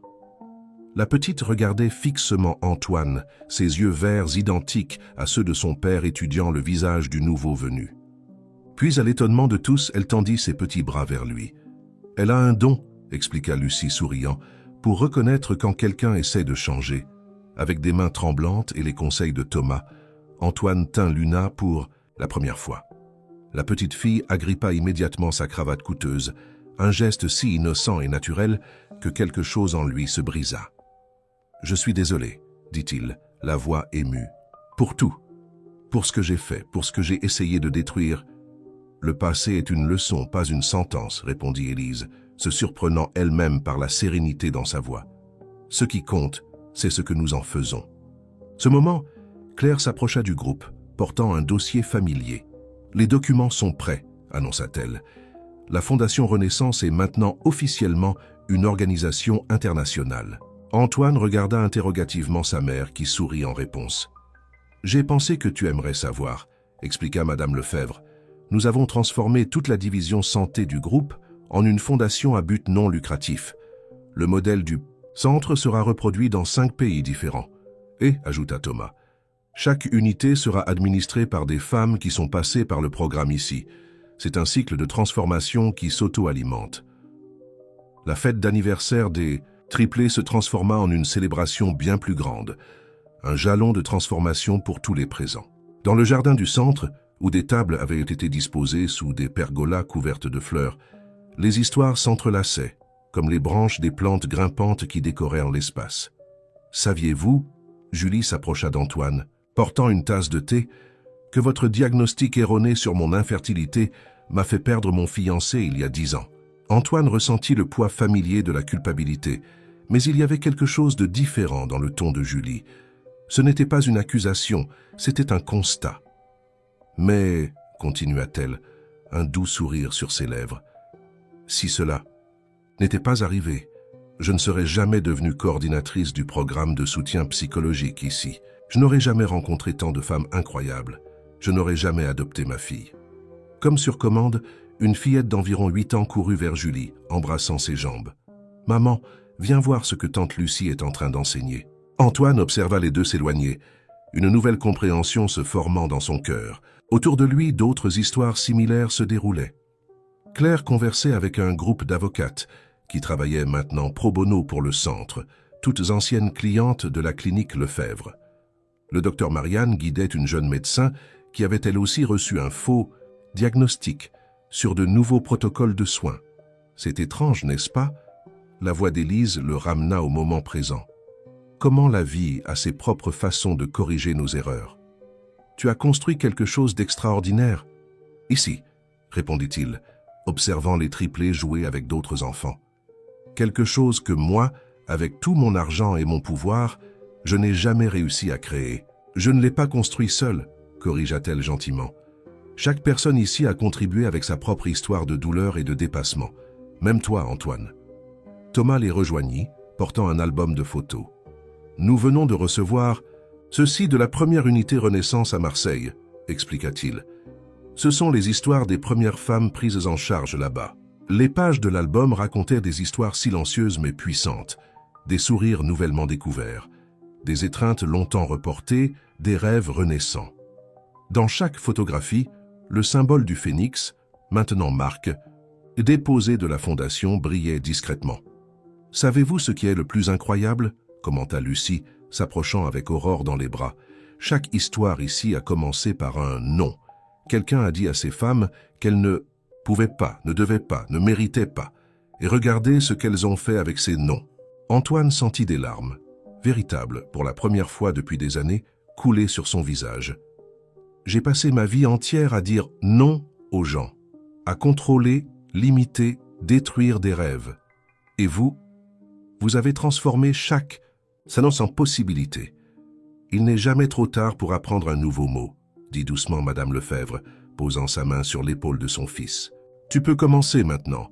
Speaker 1: La petite regardait fixement Antoine, ses yeux verts identiques à ceux de son père étudiant le visage du nouveau venu. Puis, à l'étonnement de tous, elle tendit ses petits bras vers lui. « Elle a un don, » expliqua Lucie souriant, « pour reconnaître quand quelqu'un essaie de changer. » Avec des mains tremblantes et les conseils de Thomas, Antoine tint Luna pour la première fois. La petite fille agrippa immédiatement sa cravate coûteuse, un geste si innocent et naturel que quelque chose en lui se brisa. « Je suis désolé, » dit-il, la voix émue. « Pour tout. Pour ce que j'ai fait, pour ce que j'ai essayé de détruire. » « Le passé est une leçon, pas une sentence, » répondit Élise, se surprenant elle-même par la sérénité dans sa voix. « Ce qui compte, c'est ce que nous en faisons. » Ce moment, Claire s'approcha du groupe, portant un dossier familier. « Les documents sont prêts, » annonça-t-elle. « La Fondation Renaissance est maintenant officiellement une organisation internationale. » Antoine regarda interrogativement sa mère qui sourit en réponse. « J'ai pensé que tu aimerais savoir, » expliqua Madame Lefebvre. Nous avons transformé toute la division santé du groupe en une fondation à but non lucratif. Le modèle du centre sera reproduit dans 5 pays différents. Et, ajouta Thomas, chaque unité sera administrée par des femmes qui sont passées par le programme ici. C'est un cycle de transformation qui s'auto-alimente. La fête d'anniversaire des triplés se transforma en une célébration bien plus grande, un jalon de transformation pour tous les présents. Dans le jardin du centre, où des tables avaient été disposées sous des pergolas couvertes de fleurs, les histoires s'entrelaçaient, comme les branches des plantes grimpantes qui décorèrent l'espace. « Saviez-vous » Julie s'approcha d'Antoine, portant une tasse de thé, « que votre diagnostic erroné sur mon infertilité m'a fait perdre mon fiancé il y a 10 ans. » Antoine ressentit le poids familier de la culpabilité, mais il y avait quelque chose de différent dans le ton de Julie. Ce n'était pas une accusation, c'était un constat. Mais, continua-t-elle, un doux sourire sur ses lèvres, si cela n'était pas arrivé. Je ne serais jamais devenue coordinatrice du programme de soutien psychologique ici. Je n'aurais jamais rencontré tant de femmes incroyables. Je n'aurais jamais adopté ma fille. Comme sur commande, une fillette d'environ 8 ans courut vers Julie, embrassant ses jambes. « Maman, viens voir ce que tante Lucie est en train d'enseigner. » Antoine observa les deux s'éloigner, une nouvelle compréhension se formant dans son cœur. Autour de lui, d'autres histoires similaires se déroulaient. Claire conversait avec un groupe d'avocates qui travaillaient maintenant pro bono pour le centre, toutes anciennes clientes de la clinique Lefebvre. Le docteur Marianne guidait une jeune médecin qui avait elle aussi reçu un faux diagnostic sur de nouveaux protocoles de soins. C'est étrange, n'est-ce pas? La voix d'Élise le ramena au moment présent. Comment la vie a ses propres façons de corriger nos erreurs. Tu as construit quelque chose d'extraordinaire. Ici, répondit-il, observant les triplés jouer avec d'autres enfants. Quelque chose que moi, avec tout mon argent et mon pouvoir, je n'ai jamais réussi à créer. Je ne l'ai pas construit seul, corrigea-t-elle gentiment. Chaque personne ici a contribué avec sa propre histoire de douleur et de dépassement. Même toi, Antoine. Thomas les rejoignit, portant un album de photos. Nous venons de recevoir ceci de la première unité Renaissance à Marseille, expliqua-t-il. Ce sont les histoires des premières femmes prises en charge là-bas. Les pages de l'album racontaient des histoires silencieuses mais puissantes, des sourires nouvellement découverts, des étreintes longtemps reportées, des rêves renaissants. Dans chaque photographie, le symbole du phénix, maintenant marque, déposé de la fondation, brillait discrètement. « Savez-vous ce qui est le plus incroyable ?» commenta Lucie, s'approchant avec Aurore dans les bras. « Chaque histoire ici a commencé par un « non ». Quelqu'un a dit à ces femmes qu'elles ne pouvaient pas, ne devaient pas, ne méritaient pas. Et regardez ce qu'elles ont fait avec ces « non ». Antoine sentit des larmes, véritables, pour la première fois depuis des années, couler sur son visage. J'ai passé ma vie entière à dire non aux gens, à contrôler, limiter, détruire des rêves. Et vous avez transformé chaque s'annonce en possibilité. Il n'est jamais trop tard pour apprendre un nouveau mot, dit doucement Madame Lefebvre, posant sa main sur l'épaule de son fils. Tu peux commencer maintenant.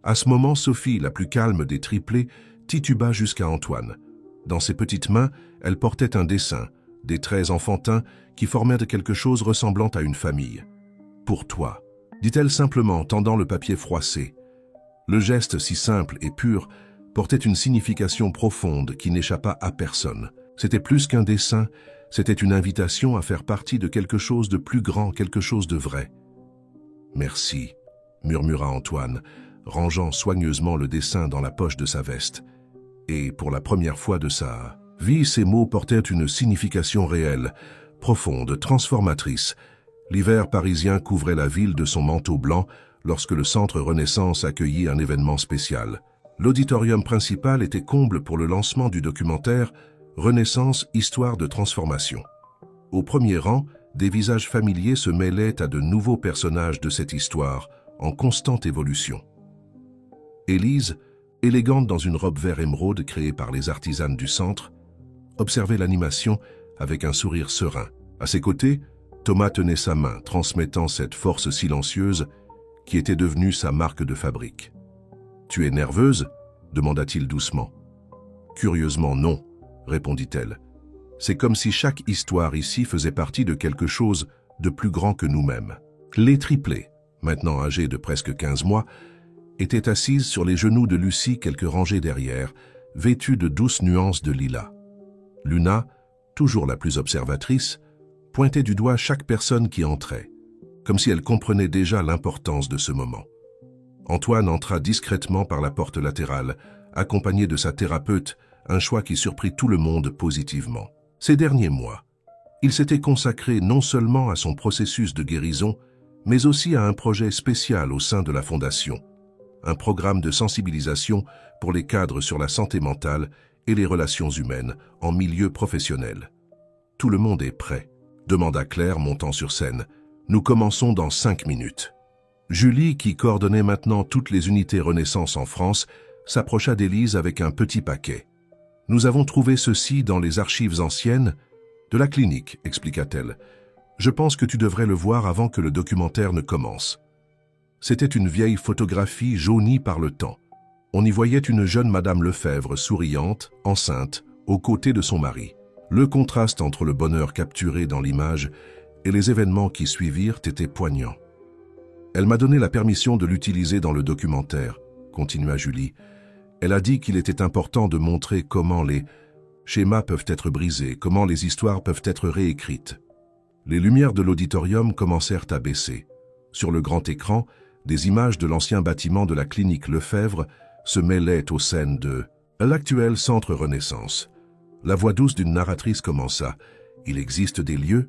Speaker 1: À ce moment, Sophie, la plus calme des triplés, tituba jusqu'à Antoine. Dans ses petites mains, elle portait un dessin, des traits enfantins qui formaient quelque chose ressemblant à une famille. « Pour toi », dit-elle simplement, tendant le papier froissé. Le geste si simple et pur portait une signification profonde qui n'échappa à personne. C'était plus qu'un dessin, c'était une invitation à faire partie de quelque chose de plus grand, quelque chose de vrai. « Merci », murmura Antoine, rangeant soigneusement le dessin dans la poche de sa veste. Et pour la première fois de sa vie, ces mots portaient une signification réelle, profonde, transformatrice. L'hiver parisien couvrait la ville de son manteau blanc lorsque le Centre Renaissance accueillit un événement spécial. L'auditorium principal était comble pour le lancement du documentaire Renaissance, histoire de transformation. Au premier rang, des visages familiers se mêlaient à de nouveaux personnages de cette histoire, en constante évolution. Élise, élégante dans une robe vert émeraude créée par les artisanes du centre, observait l'animation avec un sourire serein. À ses côtés, Thomas tenait sa main, transmettant cette force silencieuse qui était devenue sa marque de fabrique. « Tu es nerveuse ?» demanda-t-il doucement. « Curieusement non », répondit-elle. « C'est comme si chaque histoire ici faisait partie de quelque chose de plus grand que nous-mêmes. » Les triplés, maintenant âgés de presque 15 mois, étaient assises sur les genoux de Lucie quelques rangées derrière, vêtues de douces nuances de lilas. Luna, toujours la plus observatrice, pointait du doigt chaque personne qui entrait, comme si elle comprenait déjà l'importance de ce moment. Antoine entra discrètement par la porte latérale, accompagné de sa thérapeute, un choix qui surprit tout le monde positivement. Ces derniers mois, il s'était consacré non seulement à son processus de guérison, mais aussi à un projet spécial au sein de la Fondation, un programme de sensibilisation pour les cadres sur la santé mentale et les relations humaines en milieu professionnel. « Tout le monde est prêt ?» demanda Claire, montant sur scène. « Nous commençons dans 5 minutes. » Julie, qui coordonnait maintenant toutes les unités Renaissance en France, s'approcha d'Élise avec un petit paquet. « Nous avons trouvé ceci dans les archives anciennes de la clinique, expliqua-t-elle. Je pense que tu devrais le voir avant que le documentaire ne commence. » C'était une vieille photographie jaunie par le temps. On y voyait une jeune Madame Lefebvre souriante, enceinte, aux côtés de son mari. Le contraste entre le bonheur capturé dans l'image et les événements qui suivirent était poignant. Elle m'a donné la permission de l'utiliser dans le documentaire, continua Julie. Elle a dit qu'il était important de montrer comment les schémas peuvent être brisés, comment les histoires peuvent être réécrites. Les lumières de l'auditorium commencèrent à baisser. Sur le grand écran, des images de l'ancien bâtiment de la clinique Lefebvre se mêlaient aux scènes de l'actuel centre Renaissance. La voix douce d'une narratrice commença. Il existe des lieux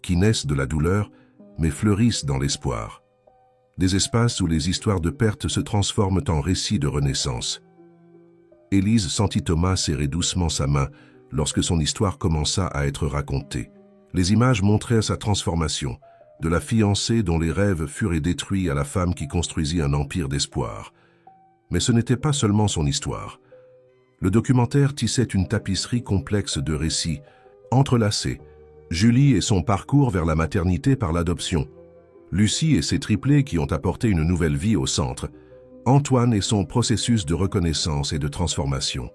Speaker 1: qui naissent de la douleur, mais fleurissent dans l'espoir. Des espaces où les histoires de perte se transforment en récits de renaissance. Élise sentit Thomas serrer doucement sa main lorsque son histoire commença à être racontée. Les images montraient sa transformation, de la fiancée dont les rêves furent détruits à la femme qui construisit un empire d'espoir. Mais ce n'était pas seulement son histoire. Le documentaire tissait une tapisserie complexe de récits, entrelacés. Julie et son parcours vers la maternité par l'adoption. Lucie et ses triplés qui ont apporté une nouvelle vie au centre. Antoine et son processus de reconnaissance et de transformation.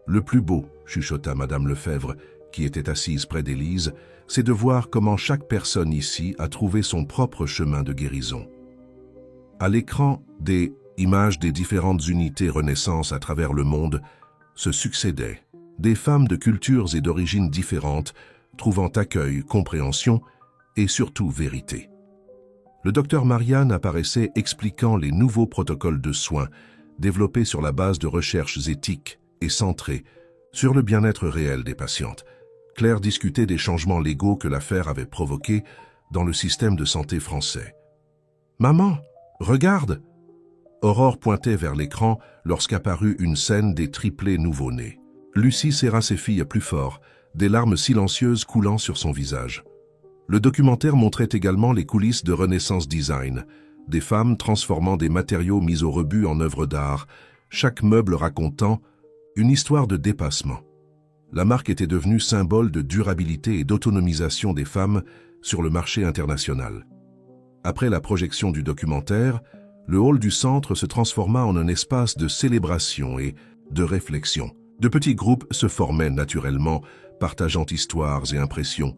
Speaker 1: Le plus beau, chuchota Madame Lefebvre, qui était assise près d'Élise, c'est de voir comment chaque personne ici a trouvé son propre chemin de guérison. À l'écran, des images des différentes unités Renaissance à travers le monde se succédaient. Des femmes de cultures et d'origines différentes, trouvant accueil, compréhension et surtout vérité. Le docteur Marianne apparaissait expliquant les nouveaux protocoles de soins développés sur la base de recherches éthiques et centrés sur le bien-être réel des patientes. Claire discutait des changements légaux que l'affaire avait provoqués dans le système de santé français. « Maman, regarde !» Aurore pointait vers l'écran lorsqu'apparut une scène des triplés nouveau-nés. Lucie serra ses filles plus fort, des larmes silencieuses coulant sur son visage. Le documentaire montrait également les coulisses de Renaissance Design, des femmes transformant des matériaux mis au rebut en œuvres d'art, chaque meuble racontant une histoire de dépassement. La marque était devenue symbole de durabilité et d'autonomisation des femmes sur le marché international. Après la projection du documentaire, le hall du centre se transforma en un espace de célébration et de réflexion. De petits groupes se formaient naturellement, partageant histoires et impressions.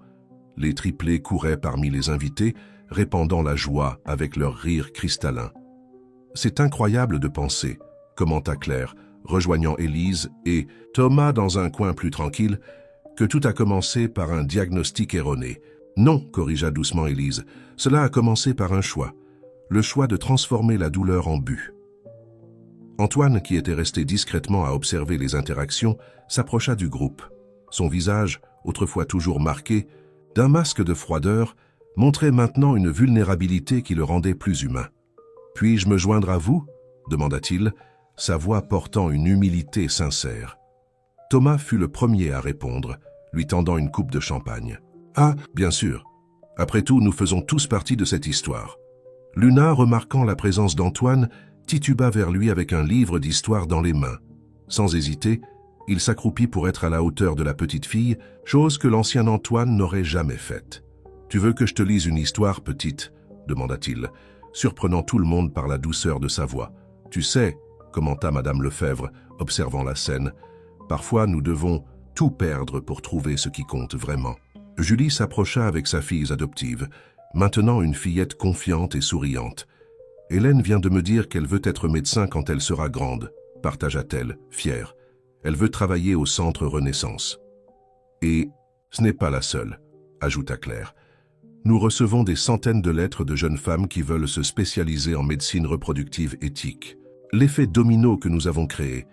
Speaker 1: Les triplés couraient parmi les invités, répandant la joie avec leur rire cristallin. « C'est incroyable de penser », commenta Claire, rejoignant Élise et Thomas dans un coin plus tranquille, que tout a commencé par un diagnostic erroné. « Non », corrigea doucement Élise, « cela a commencé par un choix. Le choix de transformer la douleur en but. » Antoine, qui était resté discrètement à observer les interactions, s'approcha du groupe. Son visage, autrefois toujours marqué, d'un masque de froideur, montrait maintenant une vulnérabilité qui le rendait plus humain. « Puis-je me joindre à vous ?» demanda-t-il, sa voix portant une humilité sincère. Thomas fut le premier à répondre, lui tendant une coupe de champagne. « Ah, bien sûr. Après tout, nous faisons tous partie de cette histoire. » Luna, remarquant la présence d'Antoine, tituba vers lui avec un livre d'histoire dans les mains. Sans hésiter, il s'accroupit pour être à la hauteur de la petite fille, chose que l'ancien Antoine n'aurait jamais faite. « Tu veux que je te lise une histoire, petite ?» demanda-t-il, surprenant tout le monde par la douceur de sa voix. « Tu sais, » commenta Madame Lefebvre, observant la scène, « parfois nous devons tout perdre pour trouver ce qui compte vraiment. » Julie s'approcha avec sa fille adoptive, maintenant une fillette confiante et souriante. « Hélène vient de me dire qu'elle veut être médecin quand elle sera grande, » partagea-t-elle, fière. Elle veut travailler au centre Renaissance. Et ce n'est pas la seule, ajouta Claire. Nous recevons des centaines de lettres de jeunes femmes qui veulent se spécialiser en médecine reproductive éthique. L'effet domino que nous avons créé,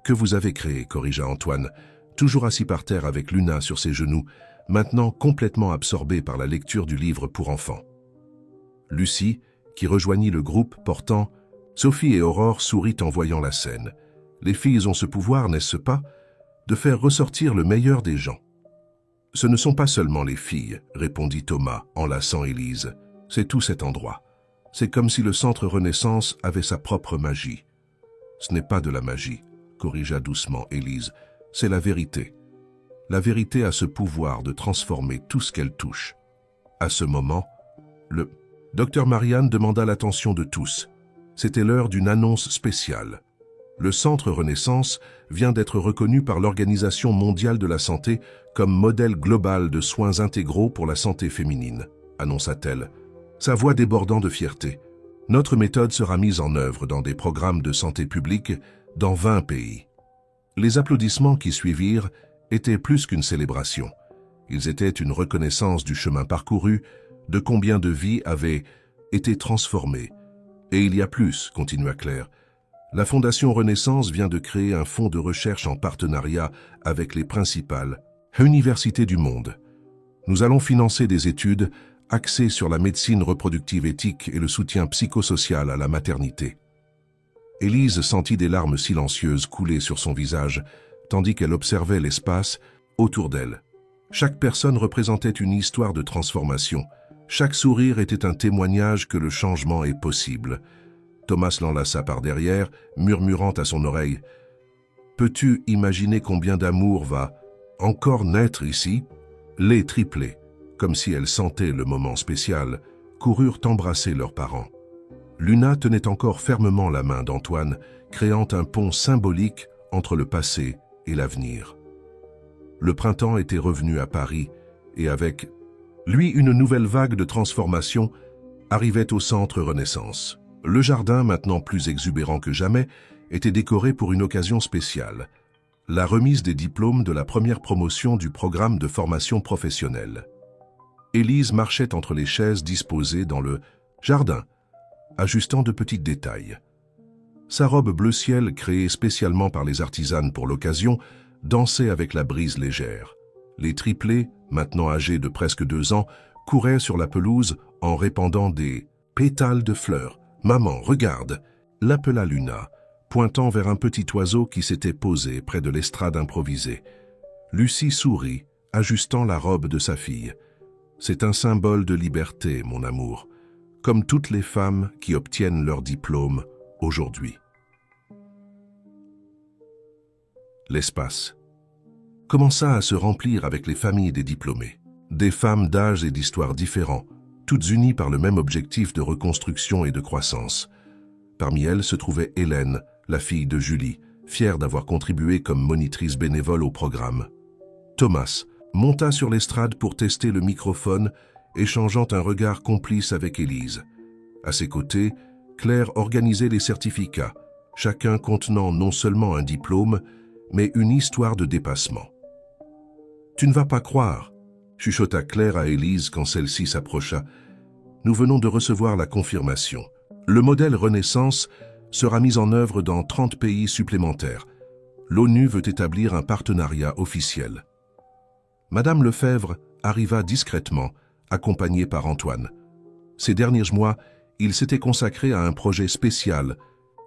Speaker 1: que vous avez créé, corrigea Antoine, toujours assis par terre avec Luna sur ses genoux, maintenant complètement absorbée par la lecture du livre pour enfants. Lucie, qui rejoignit le groupe portant « Sophie et Aurore sourit en voyant la scène. Les filles ont ce pouvoir, n'est-ce pas, de faire ressortir le meilleur des gens. » « Ce ne sont pas seulement les filles, » répondit Thomas, enlaçant Élise. « C'est tout cet endroit. C'est comme si le centre Renaissance avait sa propre magie. »« Ce n'est pas de la magie, » corrigea doucement Élise. « C'est la vérité. La vérité a ce pouvoir de transformer tout ce qu'elle touche. » À ce moment, le docteur Marianne demanda l'attention de tous. C'était l'heure d'une annonce spéciale. Le Centre Renaissance vient d'être reconnu par l'Organisation mondiale de la santé comme modèle global de soins intégraux pour la santé féminine, annonça-t-elle, sa voix débordant de fierté. Notre méthode sera mise en œuvre dans des programmes de santé publique dans 20 pays. Les applaudissements qui suivirent étaient plus qu'une célébration. Ils étaient une reconnaissance du chemin parcouru, de combien de vies avaient été transformées. Et il y a plus, continua Claire. La Fondation Renaissance vient de créer un fonds de recherche en partenariat avec les principales universités du monde. Nous allons financer des études axées sur la médecine reproductive éthique et le soutien psychosocial à la maternité. Élise sentit des larmes silencieuses couler sur son visage, tandis qu'elle observait l'espace autour d'elle. Chaque personne représentait une histoire de transformation. Chaque sourire était un témoignage que le changement est possible. Thomas l'enlaça par derrière, murmurant à son oreille « Peux-tu imaginer combien d'amour va encore naître ici ?» Les triplés, comme si elles sentaient le moment spécial, coururent embrasser leurs parents. Luna tenait encore fermement la main d'Antoine, créant un pont symbolique entre le passé et l'avenir. Le printemps était revenu à Paris et avec lui une nouvelle vague de transformation arrivait au Centre Renaissance. Le jardin, maintenant plus exubérant que jamais, était décoré pour une occasion spéciale, la remise des diplômes de la première promotion du programme de formation professionnelle. Élise marchait entre les chaises disposées dans le jardin, ajustant de petits détails. Sa robe bleu ciel, créée spécialement par les artisanes pour l'occasion, dansait avec la brise légère. Les triplés, maintenant âgés de presque 2 ans, couraient sur la pelouse en répandant des pétales de fleurs. « Maman, regarde !» l'appela Luna, pointant vers un petit oiseau qui s'était posé près de l'estrade improvisée. Lucie sourit, ajustant la robe de sa fille. « C'est un symbole de liberté, mon amour, comme toutes les femmes qui obtiennent leur diplôme aujourd'hui. » L'espace commença à se remplir avec les familles des diplômés. Des femmes d'âge et d'histoires différents, toutes unies par le même objectif de reconstruction et de croissance. Parmi elles se trouvait Hélène, la fille de Julie, fière d'avoir contribué comme monitrice bénévole au programme. Thomas monta sur l'estrade pour tester le microphone, échangeant un regard complice avec Élise. À ses côtés, Claire organisait les certificats, chacun contenant non seulement un diplôme, mais une histoire de dépassement. « Tu ne vas pas croire !» chuchota Claire à Élise quand celle-ci s'approcha. « Nous venons de recevoir la confirmation. Le modèle Renaissance sera mis en œuvre dans 30 pays supplémentaires. L'ONU veut établir un partenariat officiel. » Madame Lefebvre arriva discrètement, accompagnée par Antoine. Ces derniers mois, il s'était consacré à un projet spécial,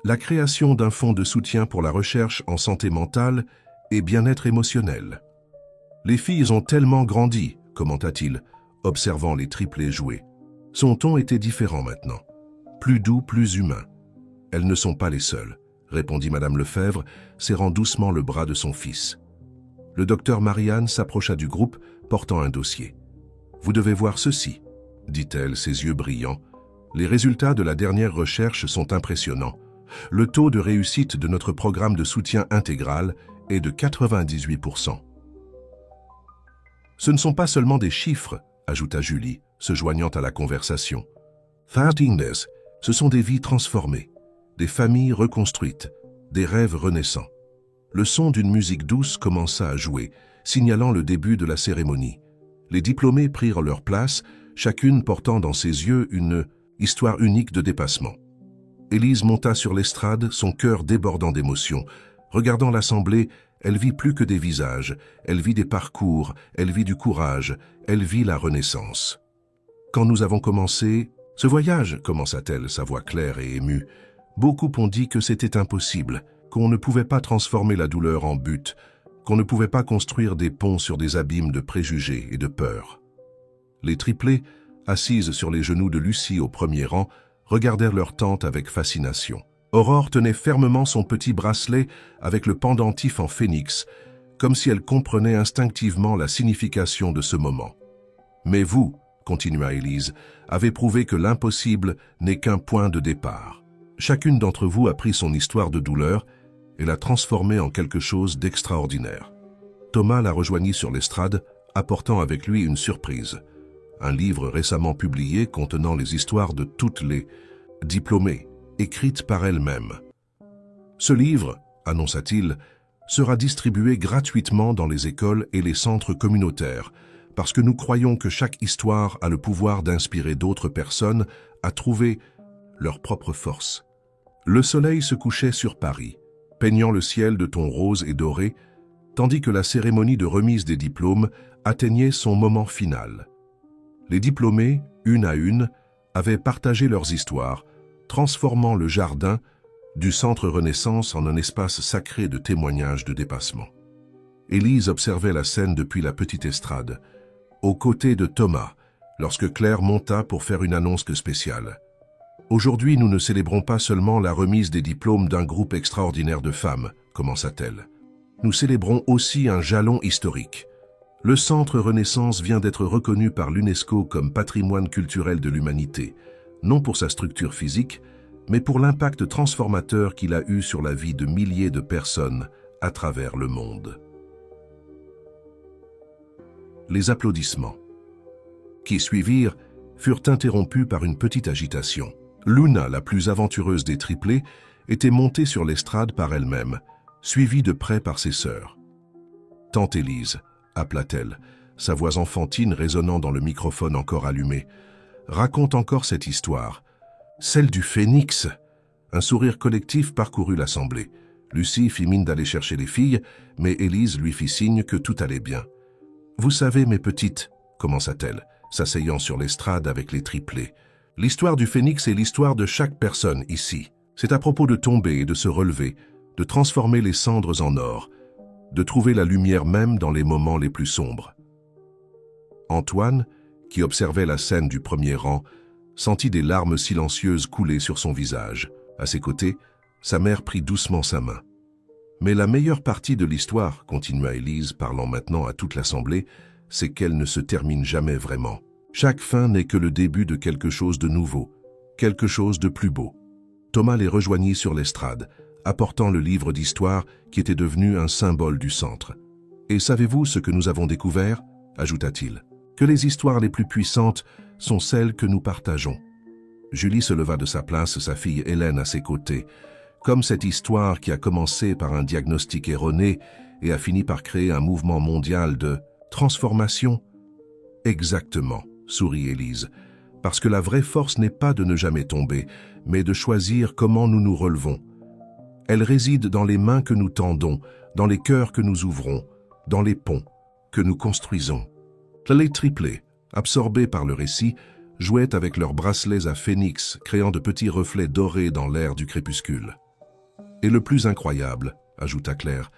Speaker 1: la création d'un fonds de soutien pour la recherche en santé mentale et bien-être émotionnel. « Les filles ont tellement grandi », commenta-t-il, observant les triplés jouer. Son ton était différent maintenant, plus doux, plus humain. « Elles ne sont pas les seules », répondit Madame Lefebvre, serrant doucement le bras de son fils. Le docteur Marianne s'approcha du groupe, portant un dossier. « Vous devez voir ceci », dit-elle, ses yeux brillants. « Les résultats de la dernière recherche sont impressionnants. Le taux de réussite de notre programme de soutien intégral est de 98%. Ce ne sont pas seulement des chiffres, ajouta Julie, se joignant à la conversation. Thatingness, ce sont des vies transformées, des familles reconstruites, des rêves renaissants. Le son d'une musique douce commença à jouer, signalant le début de la cérémonie. Les diplômés prirent leur place, chacune portant dans ses yeux une histoire unique de dépassement. Élise monta sur l'estrade, son cœur débordant d'émotion. Regardant l'assemblée, elle vit plus que des visages, elle vit des parcours, elle vit du courage, elle vit la renaissance. Quand nous avons commencé ce voyage, commença-t-elle, sa voix claire et émue, beaucoup ont dit que c'était impossible, qu'on ne pouvait pas transformer la douleur en but, qu'on ne pouvait pas construire des ponts sur des abîmes de préjugés et de peur. Les triplés, assises sur les genoux de Lucie au premier rang, regardèrent leur tante avec fascination. Aurore tenait fermement son petit bracelet avec le pendentif en phénix, comme si elle comprenait instinctivement la signification de ce moment. « Mais vous, » continua Élise, « avez prouvé que l'impossible n'est qu'un point de départ. Chacune d'entre vous a pris son histoire de douleur et la transformer en quelque chose d'extraordinaire. Thomas la rejoignit sur l'estrade, apportant avec lui une surprise. Un livre récemment publié contenant les histoires de toutes les diplômées, écrites par elle-même. Ce livre, annonça-t-il, sera distribué gratuitement dans les écoles et les centres communautaires, parce que nous croyons que chaque histoire a le pouvoir d'inspirer d'autres personnes à trouver leur propre force. Le soleil se couchait sur Paris, peignant le ciel de tons roses et dorés, tandis que la cérémonie de remise des diplômes atteignait son moment final. Les diplômés, une à une, avaient partagé leurs histoires, transformant le jardin du Centre Renaissance en un espace sacré de témoignages de dépassement. Élise observait la scène depuis la petite estrade, aux côtés de Thomas, lorsque Claire monta pour faire une annonce spéciale. Aujourd'hui, nous ne célébrons pas seulement la remise des diplômes d'un groupe extraordinaire de femmes, commença-t-elle. Nous célébrons aussi un jalon historique. Le Centre Renaissance vient d'être reconnu par l'UNESCO comme patrimoine culturel de l'humanité, non pour sa structure physique, mais pour l'impact transformateur qu'il a eu sur la vie de milliers de personnes à travers le monde. Les applaudissements qui suivirent furent interrompus par une petite agitation. Luna, la plus aventureuse des triplés, était montée sur l'estrade par elle-même, suivie de près par ses sœurs. « Tante Élise », appela-t-elle, sa voix enfantine résonnant dans le microphone encore allumé, « raconte encore cette histoire. Celle du phénix !» Un sourire collectif parcourut l'assemblée. Lucie fit mine d'aller chercher les filles, mais Élise lui fit signe que tout allait bien. « Vous savez, mes petites, » commença-t-elle, s'asseyant sur l'estrade avec les triplés, « l'histoire du phénix est l'histoire de chaque personne ici. C'est à propos de tomber et de se relever, de transformer les cendres en or, de trouver la lumière même dans les moments les plus sombres. » Antoine, qui observait la scène du premier rang, sentit des larmes silencieuses couler sur son visage. À ses côtés, sa mère prit doucement sa main. « Mais la meilleure partie de l'histoire, » continua Élise, parlant maintenant à toute l'assemblée, « c'est qu'elle ne se termine jamais vraiment. Chaque fin n'est que le début de quelque chose de nouveau, quelque chose de plus beau. » Thomas les rejoignit sur l'estrade, apportant le livre d'histoire qui était devenu un symbole du centre. « Et savez-vous ce que nous avons découvert ?» ajouta-t-il. « Que les histoires les plus puissantes sont celles que nous partageons. » Julie se leva de sa place, sa fille Hélène à ses côtés. Comme cette histoire qui a commencé par un diagnostic erroné et a fini par créer un mouvement mondial de transformation. Exactement, sourit Élise, parce que la vraie force n'est pas de ne jamais tomber, mais de choisir comment nous nous relevons. Elle réside dans les mains que nous tendons, dans les cœurs que nous ouvrons, dans les ponts que nous construisons. Les triplés, absorbés par le récit, jouaient avec leurs bracelets à phénix, créant de petits reflets dorés dans l'air du crépuscule. Et le plus incroyable, ajouta Claire,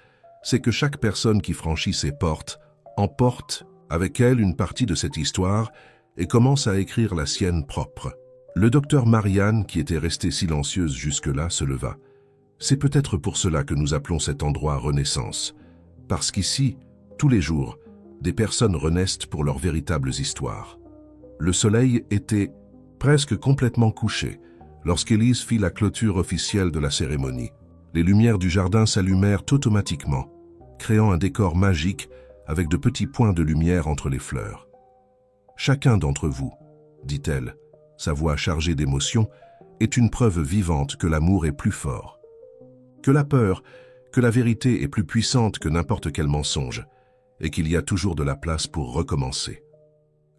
Speaker 1: c'est que chaque personne qui franchit ces portes emporte avec elle une partie de cette histoire et commence à écrire la sienne propre. Le docteur Marianne, qui était restée silencieuse jusque-là, se leva. C'est peut-être pour cela que nous appelons cet endroit Renaissance, parce qu'ici, tous les jours, des personnes renaissent pour leurs véritables histoires. Le soleil était presque complètement couché lorsqu'Élise fit la clôture officielle de la cérémonie. Les lumières du jardin s'allumèrent automatiquement, créant un décor magique avec de petits points de lumière entre les fleurs. « Chacun d'entre vous, dit-elle, sa voix chargée d'émotion, est une preuve vivante que l'amour est plus fort, que la peur, que la vérité est plus puissante que n'importe quel mensonge, et qu'il y a toujours de la place pour recommencer. »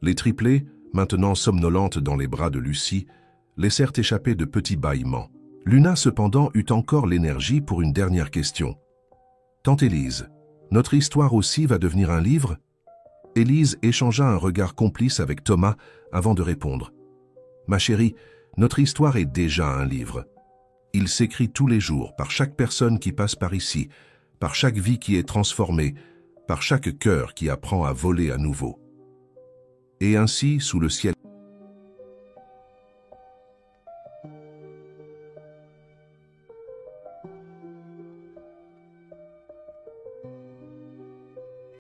Speaker 1: Les triplés, maintenant somnolentes dans les bras de Lucie, laissèrent échapper de petits bâillements. Luna, cependant, eut encore l'énergie pour une dernière question. « Tante Élise, notre histoire aussi va devenir un livre ?» Élise échangea un regard complice avec Thomas avant de répondre. « Ma chérie, notre histoire est déjà un livre. Il s'écrit tous les jours par chaque personne qui passe par ici, par chaque vie qui est transformée, par chaque cœur qui apprend à voler à nouveau. Et ainsi, sous le ciel